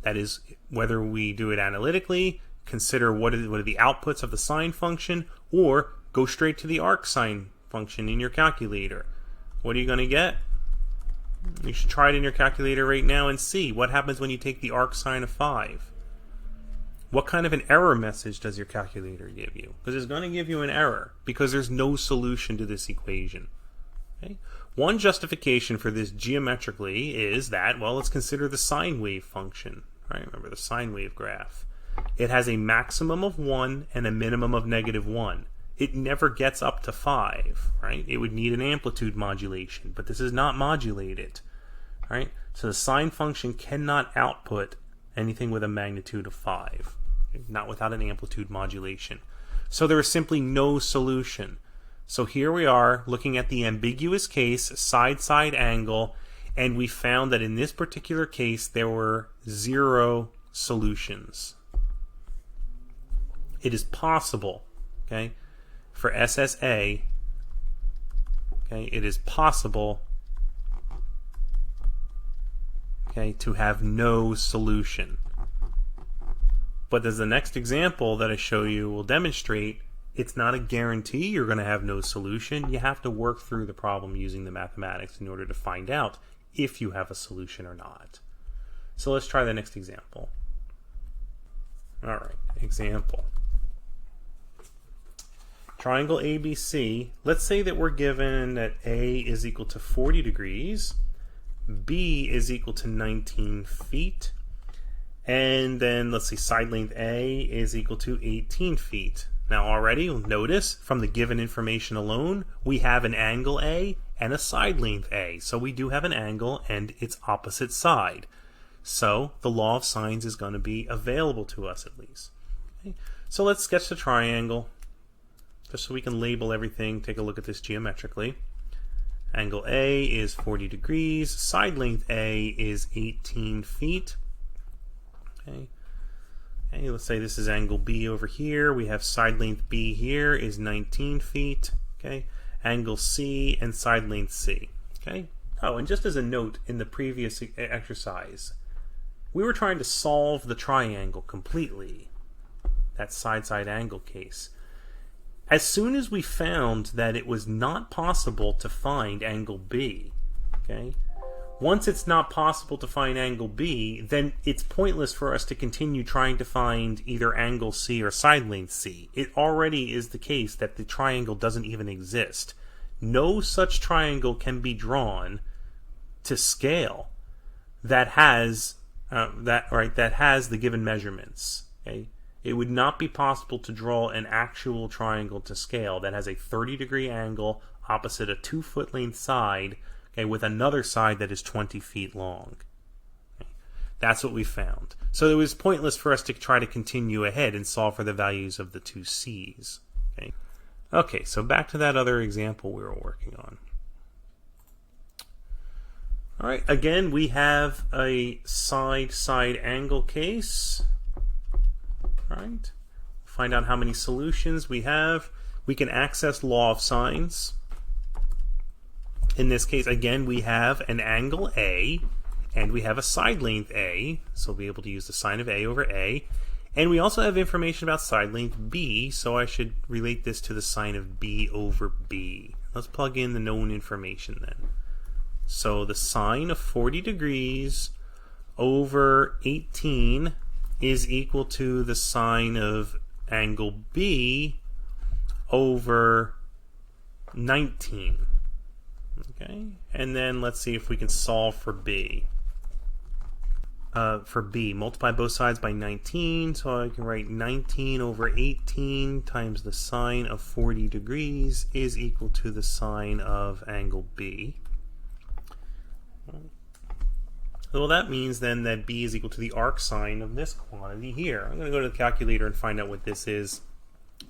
That is, whether we do it analytically, consider what are the outputs of the sine function, or go straight to the arc sine function in your calculator. What are you going to get? You should try it in your calculator right now and see what happens when you take the arc sine of 5. What kind of an error message does your calculator give you? Because it's going to give you an error because there's no solution to this equation. Okay? One justification for this geometrically is that, well, let's consider the sine wave function. Right? Remember the sine wave graph. It has a maximum of 1 and a minimum of -1. It never gets up to 5. Right? It would need an amplitude modulation, but this is not modulated. Right? So the sine function cannot output anything with a magnitude of 5. Not without an amplitude modulation. So there is simply no solution. So here we are looking at the ambiguous case, side-side angle, and we found that in this particular case there were 0 solutions. It is possible, okay, for SSA, okay, it is possible, okay, to have no solution. But as the next example that I show you will demonstrate, it's not a guarantee you're going to have no solution. You have to work through the problem using the mathematics in order to find out if you have a solution or not. So let's try the next example. All right, example. Triangle ABC. Let's say that we're given that A is equal to 40 degrees, B is equal to 19 feet, and then let's see, side length A is equal to 18 feet. Now already, you'll notice from the given information alone, we have an angle A and a side length A. So we do have an angle and its opposite side. So the law of sines is going to be available to us at least. Okay. So let's sketch the triangle, just so we can label everything. Take a look at this geometrically. Angle A is 40 degrees. Side length A is 18 feet. Okay. Okay, let's say this is angle B over here. We have side length B here is 19 feet. Okay, angle C and side length C. Okay. Oh, and just as a note, in the previous exercise, we were trying to solve the triangle completely. That side-side angle case. As soon as we found that it was not possible to find angle B, okay, Once it's not possible to find angle B, then it's pointless for us to continue trying to find either angle C or side length C. It already is the case that the triangle doesn't even exist. No such triangle can be drawn to scale that has the given measurements. Okay? It would not be possible to draw an actual triangle to scale that has a 30-degree angle opposite a 2-foot length side, okay, with another side that is 20 feet long. Okay. That's what we found. So it was pointless for us to try to continue ahead and solve for the values of the two C's. Okay, so back to that other example we were working on. All right, again, we have a side-side angle case. All right, find out how many solutions we have. We can access law of sines. In this case, again, we have an angle A, and we have a side length A, so we'll be able to use the sine of A over A. And we also have information about side length B, so I should relate this to the sine of B over B. Let's plug in the known information then. So the sine of 40 degrees over 18 is equal to the sine of angle B over 19. Okay, and then let's see if we can solve for B. Multiply both sides by 19, so I can write 19 over 18 times the sine of 40 degrees is equal to the sine of angle B. Well, that means then that B is equal to the arc sine of this quantity here. I'm going to go to the calculator and find out what this is,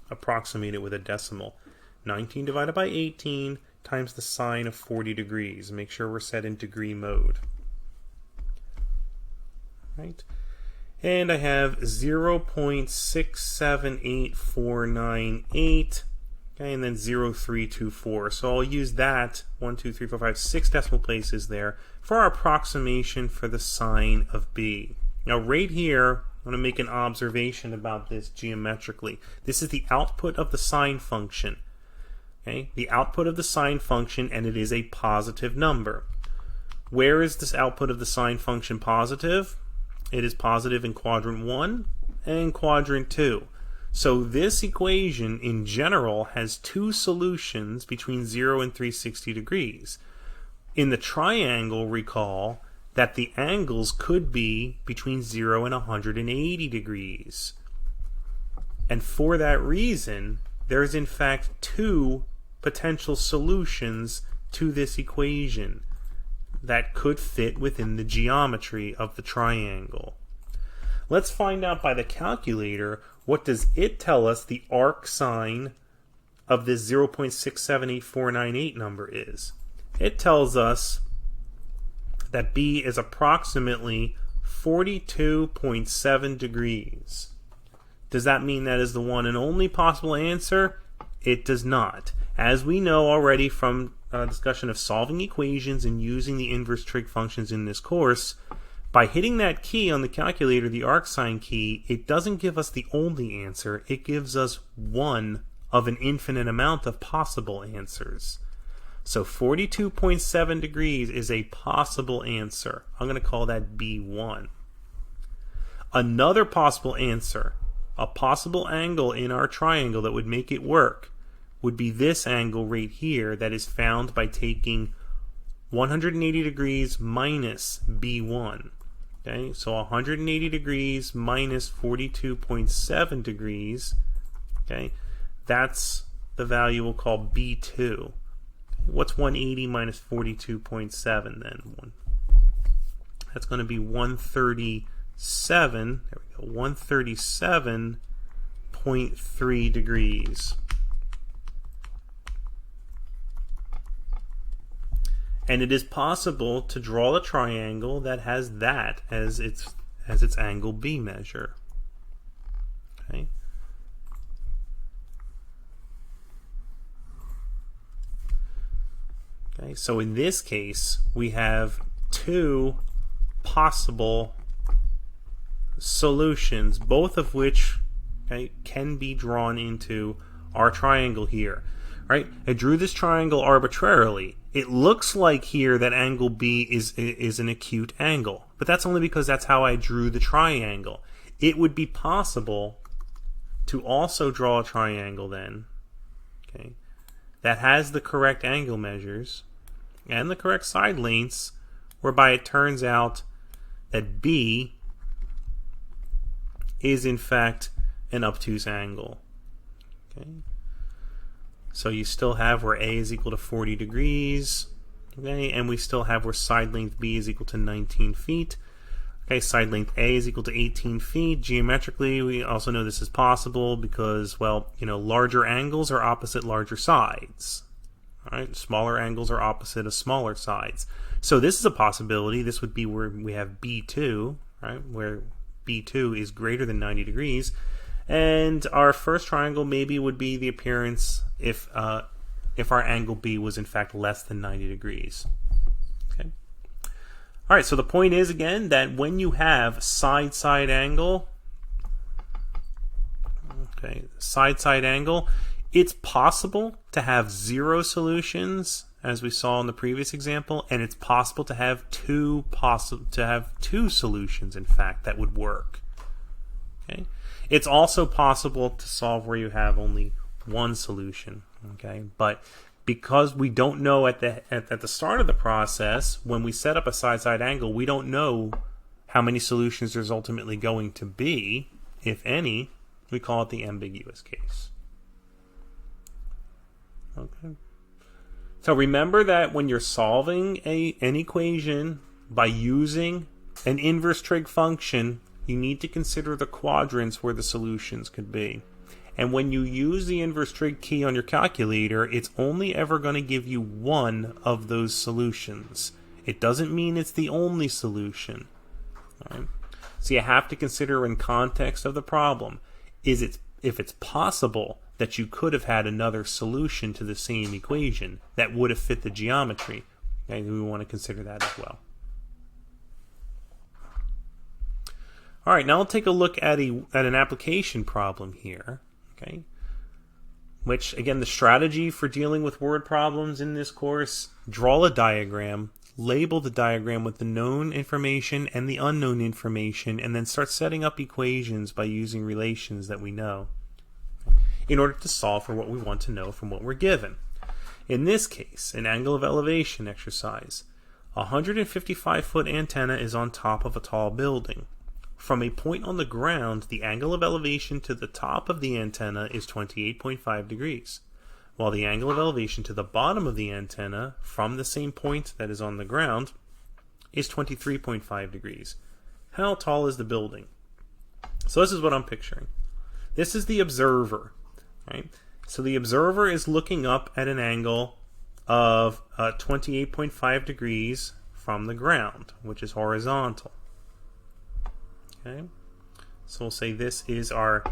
approximate it with a decimal. 19 divided by 18 times the sine of 40 degrees. Make sure we're set in degree mode. Right? And I have 0.678498, okay, and then 0.324. So I'll use that 1, 2, 3, 4, 5, 6 decimal places there for our approximation for the sine of B. Now right here, I'm going to make an observation about this geometrically. This is the output of the sine function. Okay, the output of the sine function, and it is a positive number. Where is this output of the sine function positive? It is positive in quadrant 1 and quadrant 2. So this equation in general has two solutions between 0 and 360 degrees. In the triangle, recall that the angles could be between 0 and 180 degrees. And for that reason, there's in fact two potential solutions to this equation that could fit within the geometry of the triangle. Let's find out by the calculator, what does it tell us the arc sine of this 0.678498 number is. It tells us that B is approximately 42.7 degrees. Does that mean that is the one and only possible answer? It does not. As we know already from discussion of solving equations and using the inverse trig functions in this course, by hitting that key on the calculator, the arcsine key, it doesn't give us the only answer. It gives us one of an infinite amount of possible answers. So 42.7 degrees is a possible answer. I'm going to call that B1. Another possible answer, a possible angle in our triangle that would make it work, would be this angle right here that is found by taking 180 degrees minus B1. Okay, so 180 degrees minus 42.7 degrees, okay, that's the value we'll call B2. What's 180 minus 42.7 then? That's going to be 137, there we go, 137.3 degrees. And it is possible to draw a triangle that has that as its angle B measure. Okay. Okay, so in this case, we have two possible solutions, both of which, okay, can be drawn into our triangle here. right? I drew this triangle arbitrarily. It looks like here that angle B is an acute angle, but that's only because that's how I drew the triangle. It would be possible to also draw a triangle then, okay, that has the correct angle measures and the correct side lengths, whereby it turns out that B is in fact an obtuse angle. Okay. So you still have where A is equal to 40 degrees, okay, and we still have where side length B is equal to 19 feet. Okay, side length A is equal to 18 feet. Geometrically, we also know this is possible because, well, larger angles are opposite larger sides. All right, smaller angles are opposite of smaller sides. So this is a possibility. This would be where we have B2, right, where B2 is greater than 90 degrees. And our first triangle maybe would be the appearance if our angle B was in fact less than 90 degrees. Okay. All right, so the point is, again, that when you have side-side angle, okay, side-side angle, it's possible to have 0 solutions, as we saw in the previous example, and it's possible to have two solutions, in fact, that would work. Okay. It's also possible to solve where you have only one solution, okay? But because we don't know at the start of the process, when we set up a side-side angle, we don't know how many solutions there's ultimately going to be, if any. We call it the ambiguous case. Okay. So remember that when you're solving an equation by using an inverse trig function, you need to consider the quadrants where the solutions could be. And when you use the inverse trig key on your calculator, it's only ever going to give you one of those solutions. It doesn't mean it's the only solution. All right? So you have to consider in context of the problem, if it's possible that you could have had another solution to the same equation that would have fit the geometry. Okay? We want to consider that as well. All right, now I'll take a look at an application problem here, okay? Which, again, the strategy for dealing with word problems in this course, draw a diagram, label the diagram with the known information and the unknown information, and then start setting up equations by using relations that we know in order to solve for what we want to know from what we're given. In this case, an angle of elevation exercise. A 155-foot antenna is on top of a tall building. From a point on the ground, the angle of elevation to the top of the antenna is 28.5 degrees, while the angle of elevation to the bottom of the antenna from the same point that is on the ground is 23.5 degrees. How tall is the building? So this is what I'm picturing. This is the observer, right? So the observer is looking up at an angle of 28.5 degrees from the ground, which is horizontal. Okay, so we'll say this is our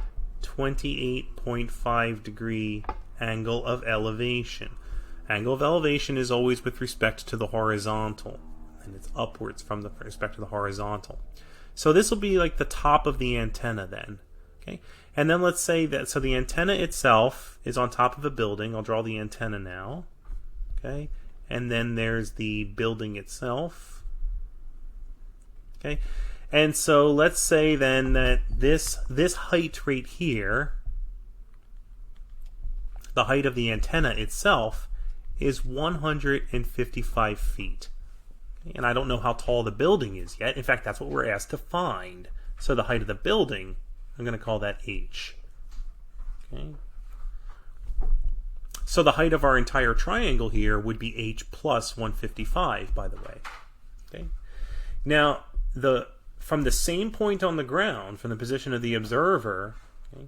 28.5 degree angle of elevation. Angle of elevation is always with respect to the horizontal, and it's upwards from the respect to the horizontal. So this will be like the top of the antenna then. Okay, and then let's say that, so the antenna itself is on top of a building. I'll draw the antenna now. Okay, and then there's the building itself. Okay. And so let's say then that this height right here, the height of the antenna itself, is 155 feet. And I don't know how tall the building is yet. In fact, that's what we're asked to find. So the height of the building, I'm going to call that h. Okay. So the height of our entire triangle here would be h plus 155, by the way. Okay. Now, from the same point on the ground, from the position of the observer, okay,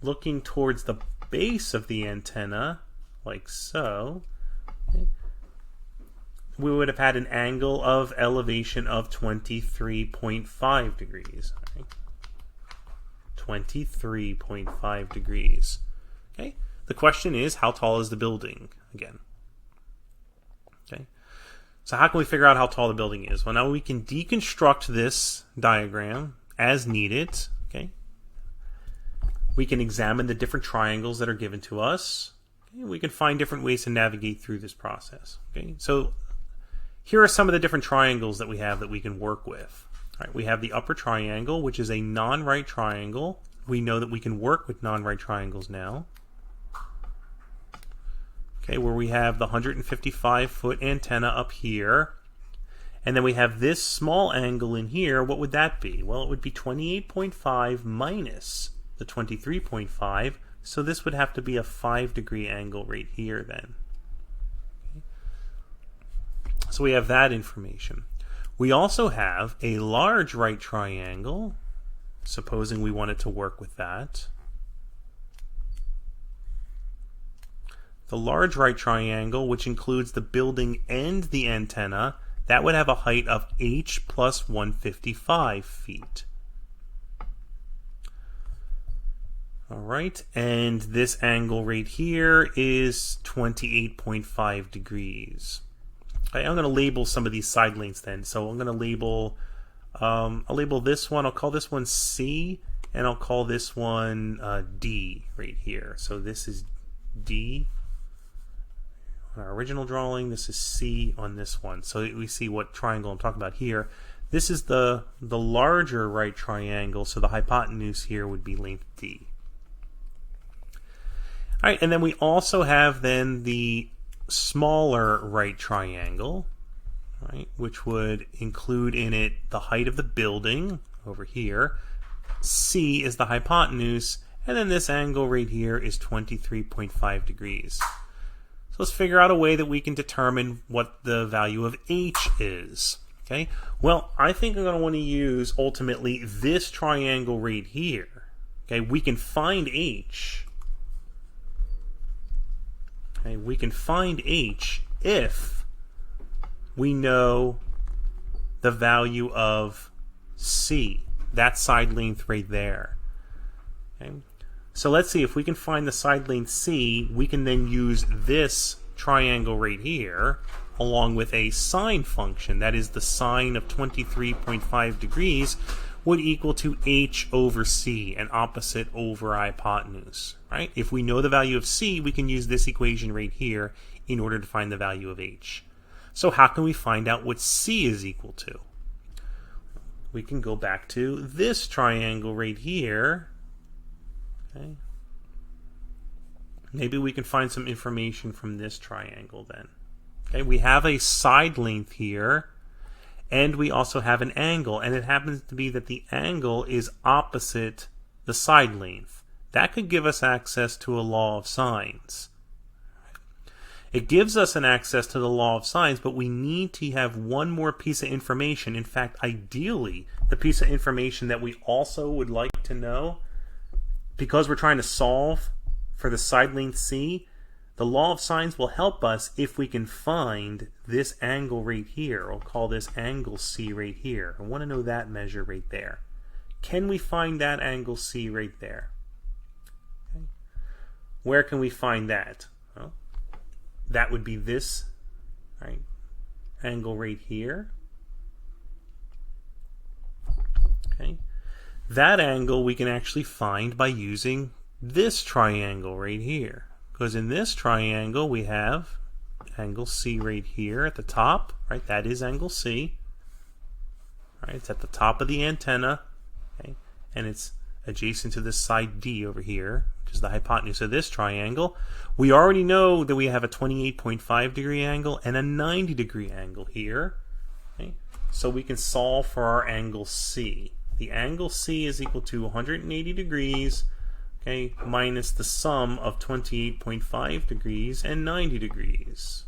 looking towards the base of the antenna, like so, okay, we would have had an angle of elevation of 23.5 degrees. Right? 23.5 degrees. Okay. The question is, how tall is the building again? Okay. So how can we figure out how tall the building is? Well, now we can deconstruct this diagram as needed. Okay. We can examine the different triangles that are given to us. Okay? We can find different ways to navigate through this process. Okay? So here are some of the different triangles that we have that we can work with. All right, we have the upper triangle, which is a non-right triangle. We know that we can work with non-right triangles now. Okay, where we have the 155-foot antenna up here. And then we have this small angle in here. What would that be? Well, it would be 28.5 minus the 23.5. So this would have to be a 5-degree angle right here then. Okay. So we have that information. We also have a large right triangle, supposing we wanted to work with that. The large right triangle, which includes the building and the antenna, that would have a height of h plus 155 feet. All right, and this angle right here is 28.5 degrees. Okay, I'm going to label some of these side lengths then. So I'm going to label, I'll label this one, I'll call this one C, and I'll call this one D right here. So this is D on our original drawing, this is C on this one. So we see what triangle I'm talking about here. This is the larger right triangle, so the hypotenuse here would be length D. All right, and then we also have then the smaller right triangle, right, which would include in it the height of the building over here. C is the hypotenuse, and then this angle right here is 23.5 degrees. So let's figure out a way that we can determine what the value of h is. Okay, well, I think I'm going to want to use ultimately this triangle right here. Okay, we can find h. Okay, we can find h if we know the value of c, that side length right there. Okay. So let's see, if we can find the side length c, we can then use this triangle right here along with a sine function, that is the sine of 23.5 degrees, would equal to h over c, an opposite over hypotenuse. Right? If we know the value of c, we can use this equation right here in order to find the value of h. So how can we find out what c is equal to? We can go back to this triangle right here. Okay. Maybe we can find some information from this triangle then. Okay, we have a side length here, and we also have an angle, and it happens to be that the angle is opposite the side length. That could give us access to a law of sines. It gives us an access to the law of sines, but we need to have one more piece of information. In fact, ideally, the piece of information that we also would like to know, because we're trying to solve for the side length c, the law of sines will help us if we can find this angle right here. We'll call this angle c right here. I want to know that measure right there. Can we find that angle c right there? Okay. Where can we find that? Well, that would be this angle right here. Okay. That angle we can actually find by using this triangle right here. Because in this triangle we have angle C right here at the top, right? That is angle C. Right? It's at the top of the antenna, okay? And it's adjacent to this side D over here, which is the hypotenuse of this triangle. We already know that we have a 28.5 degree angle and a 90 degree angle here. Okay? So we can solve for our angle C. The angle C is equal to 180 degrees, okay, minus the sum of 28.5 degrees and 90 degrees.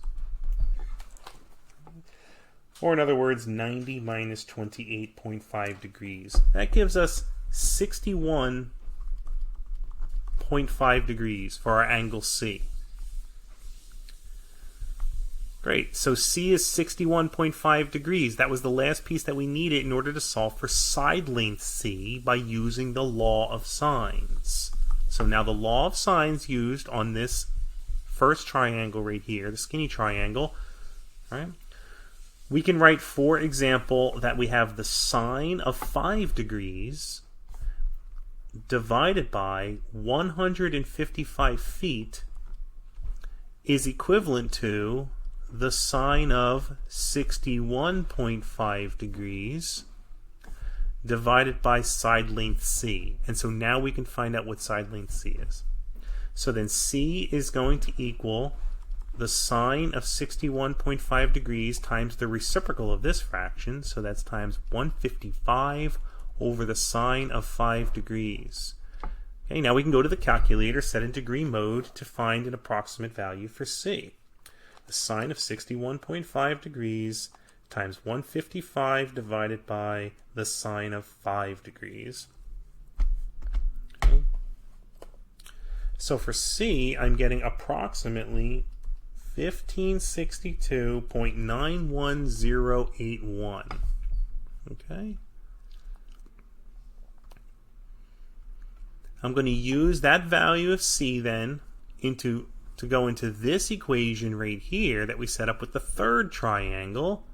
Or in other words, 90 minus 28.5 degrees. That gives us 61.5 degrees for our angle C. Great, so C is 61.5 degrees. That was the last piece that we needed in order to solve for side length C by using the law of sines. So now the law of sines used on this first triangle right here, the skinny triangle, right? We can write, for example, that we have the sine of 5 degrees divided by 155 feet is equivalent to the sine of 61.5 degrees divided by side length C. And so now we can find out what side length C is. So then C is going to equal the sine of 61.5 degrees times the reciprocal of this fraction, so that's times 155 over the sine of 5 degrees. Okay, now we can go to the calculator, set in degree mode, to find an approximate value for C. The sine of 61.5 degrees times 155 divided by the sine of 5 degrees. Okay. So for C, I'm getting approximately 1562.91081. Okay. I'm going to use that value of C then to go into this equation right here that we set up with the third triangle.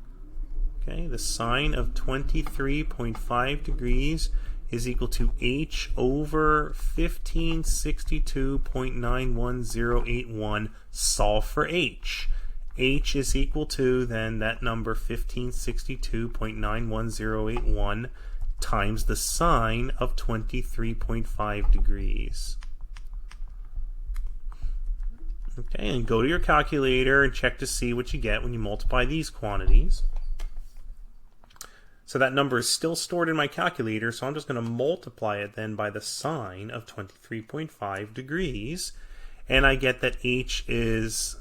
Okay, the sine of 23.5 degrees is equal to h over 1562.91081. Solve for h. H is equal to then that number 1562.91081 times the sine of 23.5 degrees. Okay, and go to your calculator and check to see what you get when you multiply these quantities. So that number is still stored in my calculator, so I'm just going to multiply it then by the sine of 23.5 degrees, and I get that h is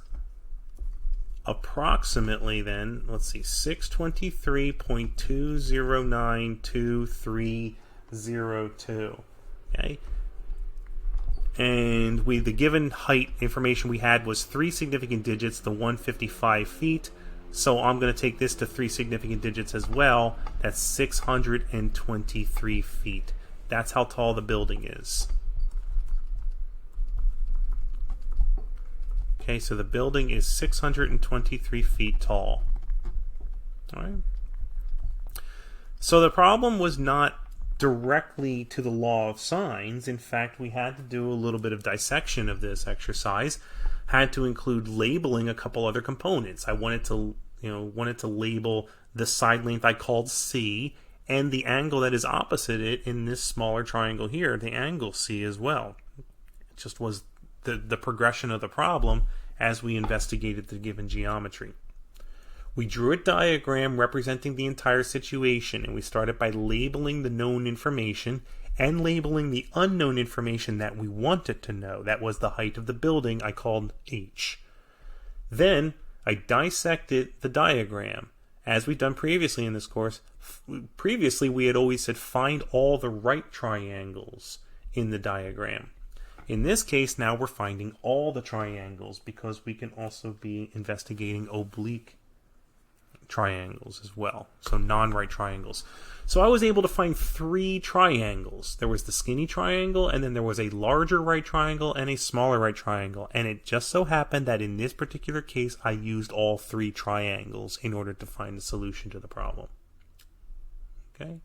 approximately then, let's see, 623.2092302. Okay? And the given height information we had was 3 significant digits, the 155 feet. So I'm going to take this to 3 significant digits as well. That's 623 feet. That's how tall the building is. Okay, so the building is 623 feet tall. All right. So the problem was not directly to the law of sines. In fact, we had to do a little bit of dissection of this exercise. Had to include labeling a couple other components. I wanted to label the side length I called C, and the angle that is opposite it in this smaller triangle here, the angle C as well. It just was the progression of the problem as we investigated the given geometry. We drew a diagram representing the entire situation, and we started by labeling the known information and labeling the unknown information that we wanted to know. That was the height of the building I called H. Then I dissected the diagram. As we've done previously in this course, previously we had always said find all the right triangles in the diagram. In this case, now we're finding all the triangles because we can also be investigating oblique triangles as well, so non-right triangles. So I was able to find 3 triangles. There was the skinny triangle, and then there was a larger right triangle and a smaller right triangle, and it just so happened that in this particular case I used all 3 triangles in order to find a solution to the problem. Okay,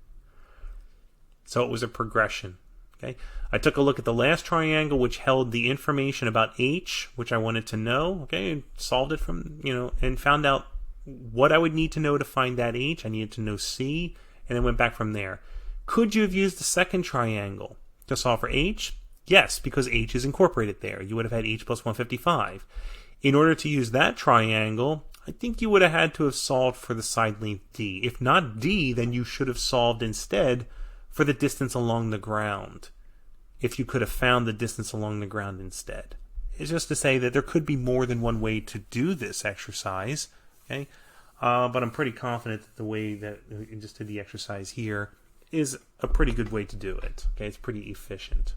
so it was a progression. Okay, I took a look at the last triangle, which held the information about H, which I wanted to know. Okay, and solved it from, and found out what I would need to know to find that H. I needed to know C, and then went back from there. Could you have used the second triangle to solve for H? Yes, because H is incorporated there. You would have had H plus 155. In order to use that triangle, I think you would have had to have solved for the side length D. If not D, then you should have solved instead for the distance along the ground, if you could have found the distance along the ground instead. It's just to say that there could be more than one way to do this exercise. Okay, but I'm pretty confident that the way that we just did the exercise here is a pretty good way to do it. Okay, it's pretty efficient.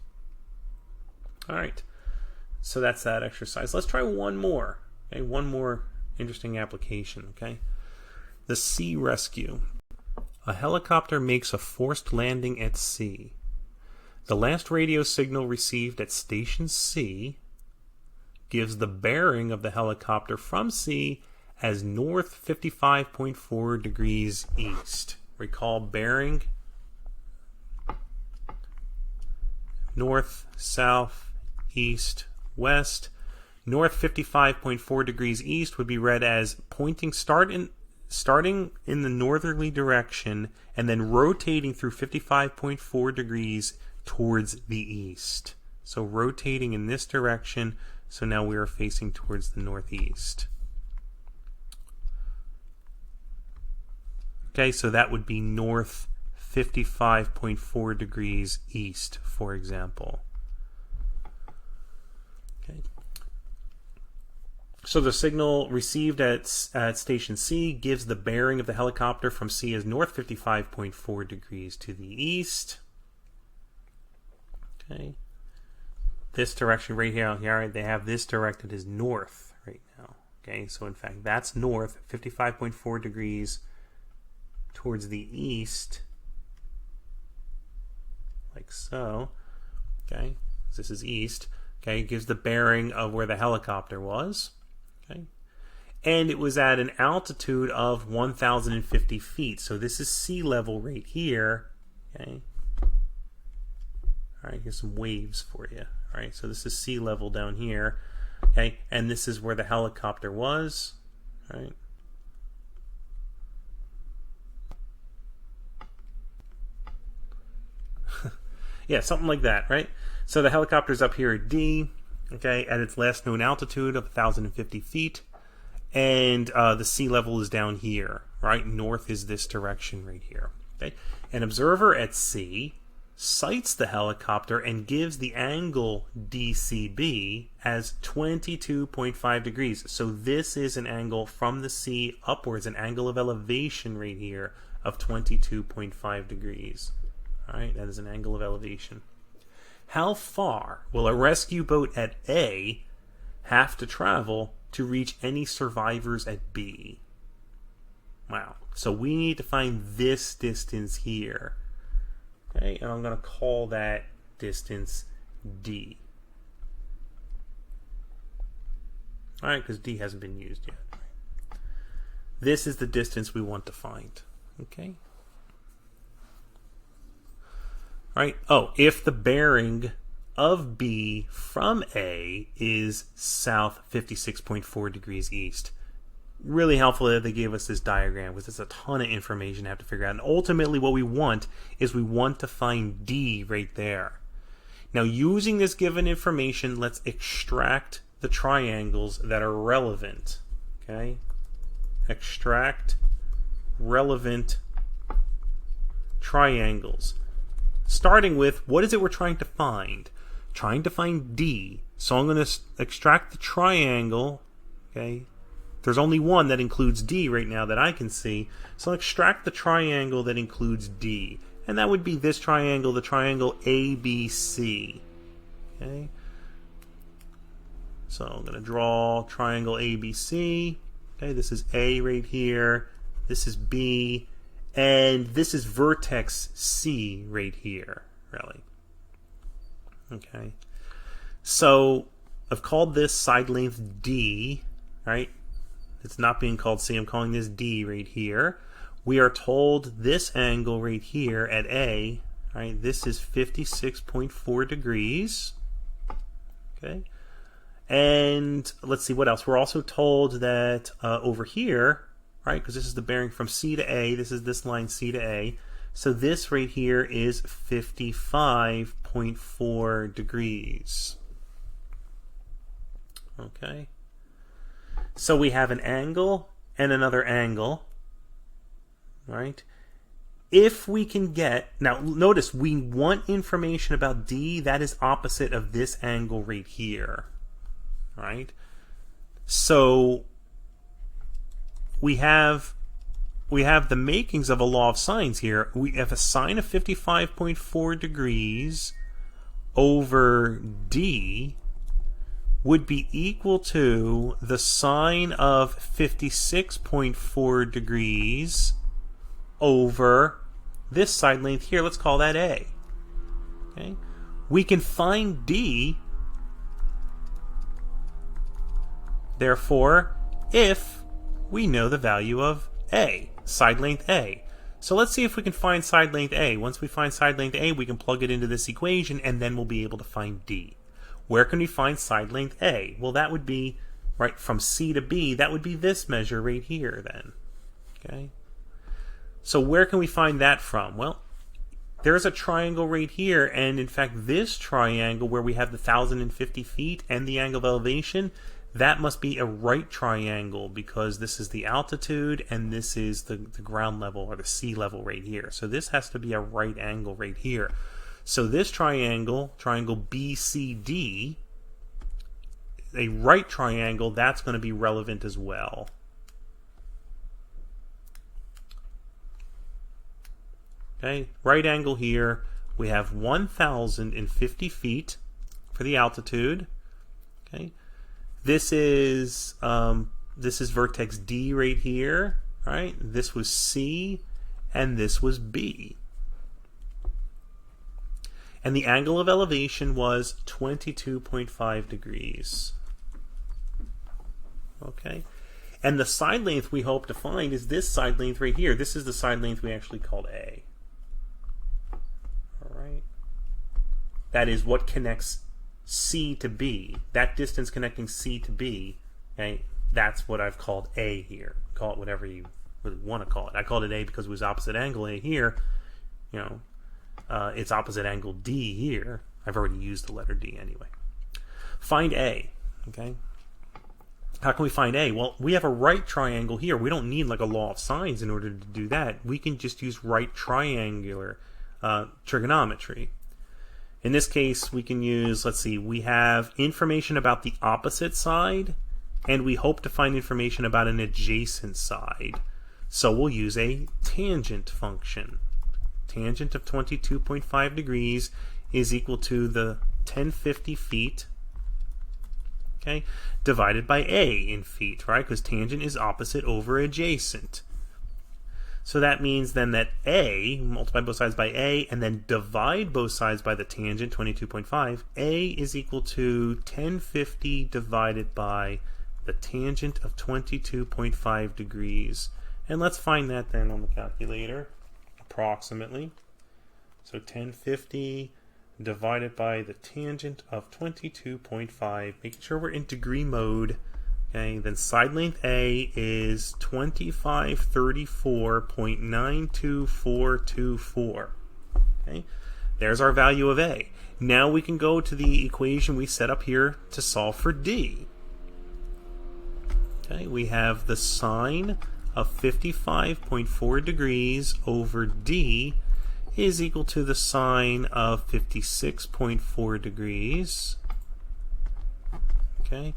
All right, so that's that exercise. Let's try one more. Okay, one more interesting application. Okay, the sea rescue. A helicopter makes a forced landing at sea. The last radio signal received at Station C gives the bearing of the helicopter from sea as north 55.4 degrees east. Recall, bearing north, south, east, west. North 55.4 degrees east would be read as starting in the northerly direction and then rotating through 55.4 degrees towards the east. So rotating in this direction, so now we are facing towards the northeast. Okay, so that would be north 55.4 degrees east, for example. Okay. So the signal received at station C gives the bearing of the helicopter from C as north 55.4 degrees to the east. Okay. This direction right here, they have this directed as north right now. Okay, so in fact, that's north, 55.4 degrees towards the east, like so. Okay, this is east. Okay, it gives the bearing of where the helicopter was. Okay, and it was at an altitude of 1,050 feet. So this is sea level right here. Okay. All right, here's some waves for you. All right, so this is sea level down here. Okay, and this is where the helicopter was. All right. Yeah, something like that, right? So the helicopter's up here at D, okay, at its last known altitude of 1,050 feet, and the sea level is down here, right? North is this direction right here, okay? An observer at C sights the helicopter and gives the angle DCB as 22.5 degrees. So this is an angle from the sea upwards, an angle of elevation right here of 22.5 degrees. All right, that is an angle of elevation. How far will a rescue boat at A have to travel to reach any survivors at B? Wow. So we need to find this distance here. Okay, and I'm going to call that distance D. All right, because D hasn't been used yet. This is the distance we want to find. Okay. Right? Oh, if the bearing of B from A is south 56.4 degrees east. Really helpful that they gave us this diagram because it's a ton of information to have to figure out. And ultimately what we want is we want to find D right there. Now using this given information, let's extract the triangles that are relevant. Okay? Extract relevant triangles. Starting with, what is it we're trying to find? Trying to find D. So I'm going to extract the triangle. Okay. There's only one that includes D right now that I can see. So I'll extract the triangle that includes D. And that would be this triangle, the triangle ABC. Okay. So I'm going to draw triangle ABC. Okay, this is A right here. This is B. And this is vertex C right here, really. Okay. So I've called this side length D, right? It's not being called C. I'm calling this D right here. We are told this angle right here at A, right? This is 56.4 degrees. Okay. And let's see what else. We're also told that over here, right, because this is the bearing from C to A. This is this line C to A. So this right here is 55.4 degrees. Okay. So we have an angle and another angle, right? If we can get, now notice we want information about D that is opposite of this angle right here, right? So we have the makings of a law of sines here. We have a sine of 55.4 degrees over D would be equal to the sine of 56.4 degrees over this side length here. Let's call that A. Okay? We can find D, therefore, if we know the value of A, side length A. So let's see if we can find side length A. Once we find side length A, we can plug it into this equation, and then we'll be able to find D. Where can we find side length A? Well, that would be, right, from C to B, that would be this measure right here then. Okay. So where can we find that from? Well, there's a triangle right here, and in fact this triangle where we have the 1,050 feet and the angle of elevation, that must be a right triangle because this is the altitude and this is the ground level or the sea level right here. So this has to be a right angle right here. So this triangle, triangle BCD, a right triangle, that's going to be relevant as well. Okay, right angle here, we have 1,050 feet for the altitude. Okay, this is vertex D right here. Right, this was C, and this was B. And the angle of elevation was 22.5 degrees. Okay, and the side length we hope to find is this side length right here. This is the side length we actually called A. Right. That is what connects C to B. That distance connecting C to B, okay, that's what I've called A here. Call it whatever you would want to call it. I called it A because it was opposite angle A here. You know, it's opposite angle D here. I've already used the letter D anyway. Find A. Okay. How can we find A? Well, we have a right triangle here. We don't need like a law of sines in order to do that. We can just use right triangular trigonometry. In this case, we can use, let's see, we have information about the opposite side, and we hope to find information about an adjacent side. So we'll use a tangent function. Tangent of 22.5 degrees is equal to the 1050 feet, okay, divided by A in feet, right? Because tangent is opposite over adjacent. So that means then that A, multiply both sides by A, and then divide both sides by the tangent, 22.5. A is equal to 1050 divided by the tangent of 22.5 degrees. And let's find that then on the calculator, approximately. So 1050 divided by the tangent of 22.5, making sure we're in degree mode. Okay, then side length A is 2534.92424. Okay, there's our value of A. Now we can go to the equation we set up here to solve for D. Okay, we have the sine of 55.4 degrees over D is equal to the sine of 56.4 degrees. Okay,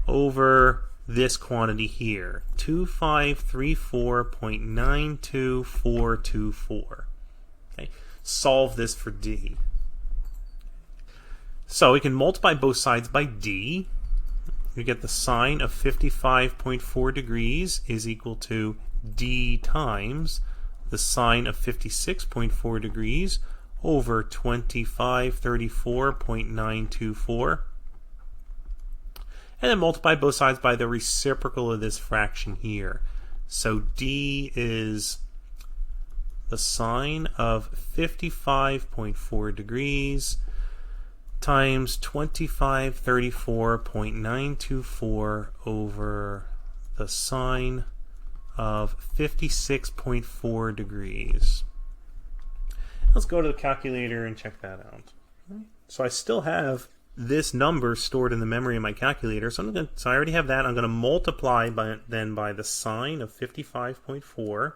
over this quantity here, 2534.92424. Okay, solve this for D. So we can multiply both sides by D. We get the sine of 55.4 degrees is equal to D times the sine of 56.4 degrees over 2534.924. And then multiply both sides by the reciprocal of this fraction here. So D is the sine of 55.4 degrees times 2534.924 over the sine of 56.4 degrees. Let's go to the calculator and check that out. So I still have this number stored in the memory of my calculator. So I already have that. I'm going to multiply by the sine of 55.4,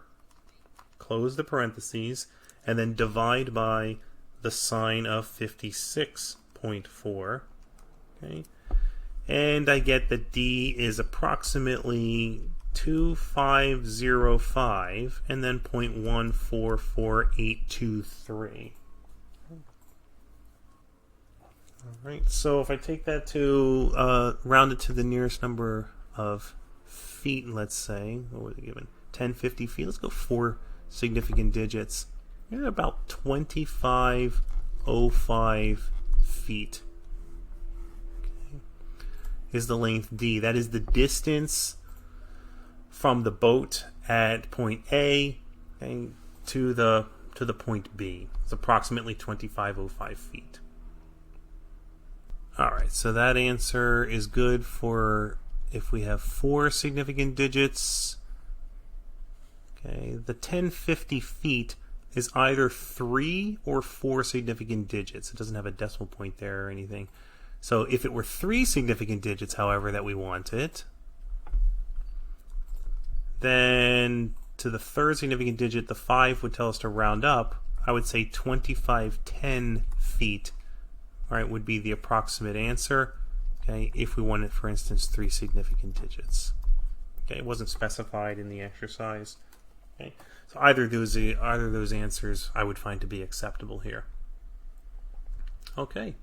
close the parentheses, and then divide by the sine of 56.4. Okay, and I get that D is approximately 2505 and then 0.144823. Alright, so if I take that to round it to the nearest number of feet, let's say, what was it given? 1050 feet. Let's go 4 significant digits. You're about 2505 feet. Okay. Is the length D. That is the distance from the boat at point A, okay, to the point B. It's approximately 2505 feet. Alright, so that answer is good for if we have 4 significant digits. Okay, the 1050 feet is either 3 or 4 significant digits. It doesn't have a decimal point there or anything. So if it were 3 significant digits, however, that we wanted, then to the third significant digit, the 5 would tell us to round up. I would say 2510 feet, right, would be the approximate answer, okay, if we wanted, for instance, 3 significant digits. Okay, it wasn't specified in the exercise. Okay, so either of those answers I would find to be acceptable here. Okay,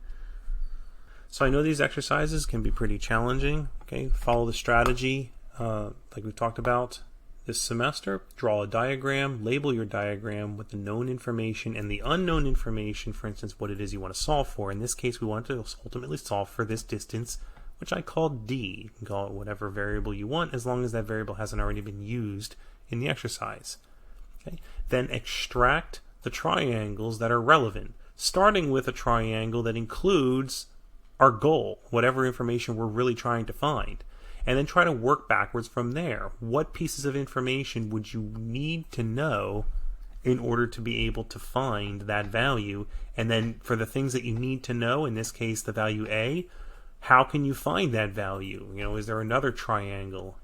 so I know these exercises can be pretty challenging. Okay, follow the strategy like we've talked about this semester. Draw a diagram, label your diagram with the known information and the unknown information, for instance, what it is you want to solve for. In this case, we want to ultimately solve for this distance, which I call D. You can call it whatever variable you want, as long as that variable hasn't already been used in the exercise. Okay. Then extract the triangles that are relevant, starting with a triangle that includes our goal, whatever information we're really trying to find. And then try to work backwards from there. What pieces of information would you need to know in order to be able to find that value? And then for the things that you need to know, in this case the value A, how can you find that value? You know, is there another triangle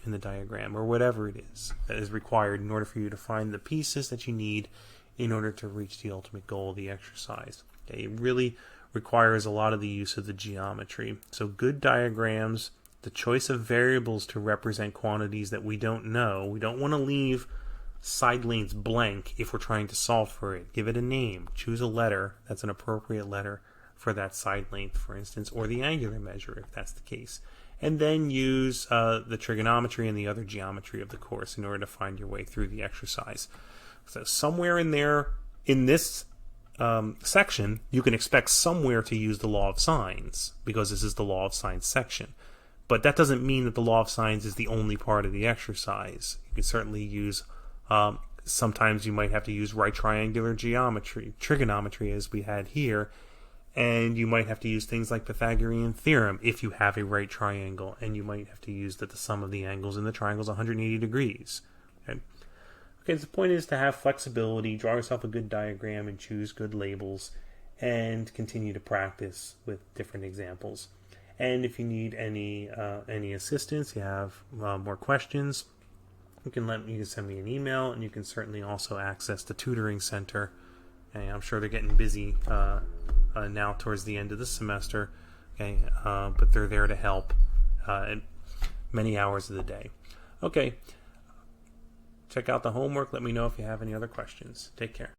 in the diagram or whatever it is that is required in order for you to find the pieces that you need in order to reach the ultimate goal of the exercise? Okay, it really requires a lot of the use of the geometry. So good diagrams, the choice of variables to represent quantities that we don't know. We don't want to leave side lanes blank if we're trying to solve for it. Give it a name. Choose a letter that's an appropriate letter for that side length, for instance, or the angular measure if that's the case. And then use the trigonometry and the other geometry of the course in order to find your way through the exercise. So somewhere in there, in this section, you can expect somewhere to use the law of sines, because this is the law of sines section. But that doesn't mean that the law of sines is the only part of the exercise. You can certainly use, sometimes you might have to use right triangular geometry, trigonometry as we had here, and you might have to use things like Pythagorean theorem if you have a right triangle, and you might have to use that the sum of the angles in the triangle is 180 degrees. Okay, so the point is to have flexibility, draw yourself a good diagram, and choose good labels, and continue to practice with different examples. And if you need any assistance, you have more questions, you can send me an email, and you can certainly also access the tutoring center. And I'm sure they're getting busy now towards the end of the semester, okay, but they're there to help at many hours of the day. Okay, check out the homework. Let me know if you have any other questions. Take care.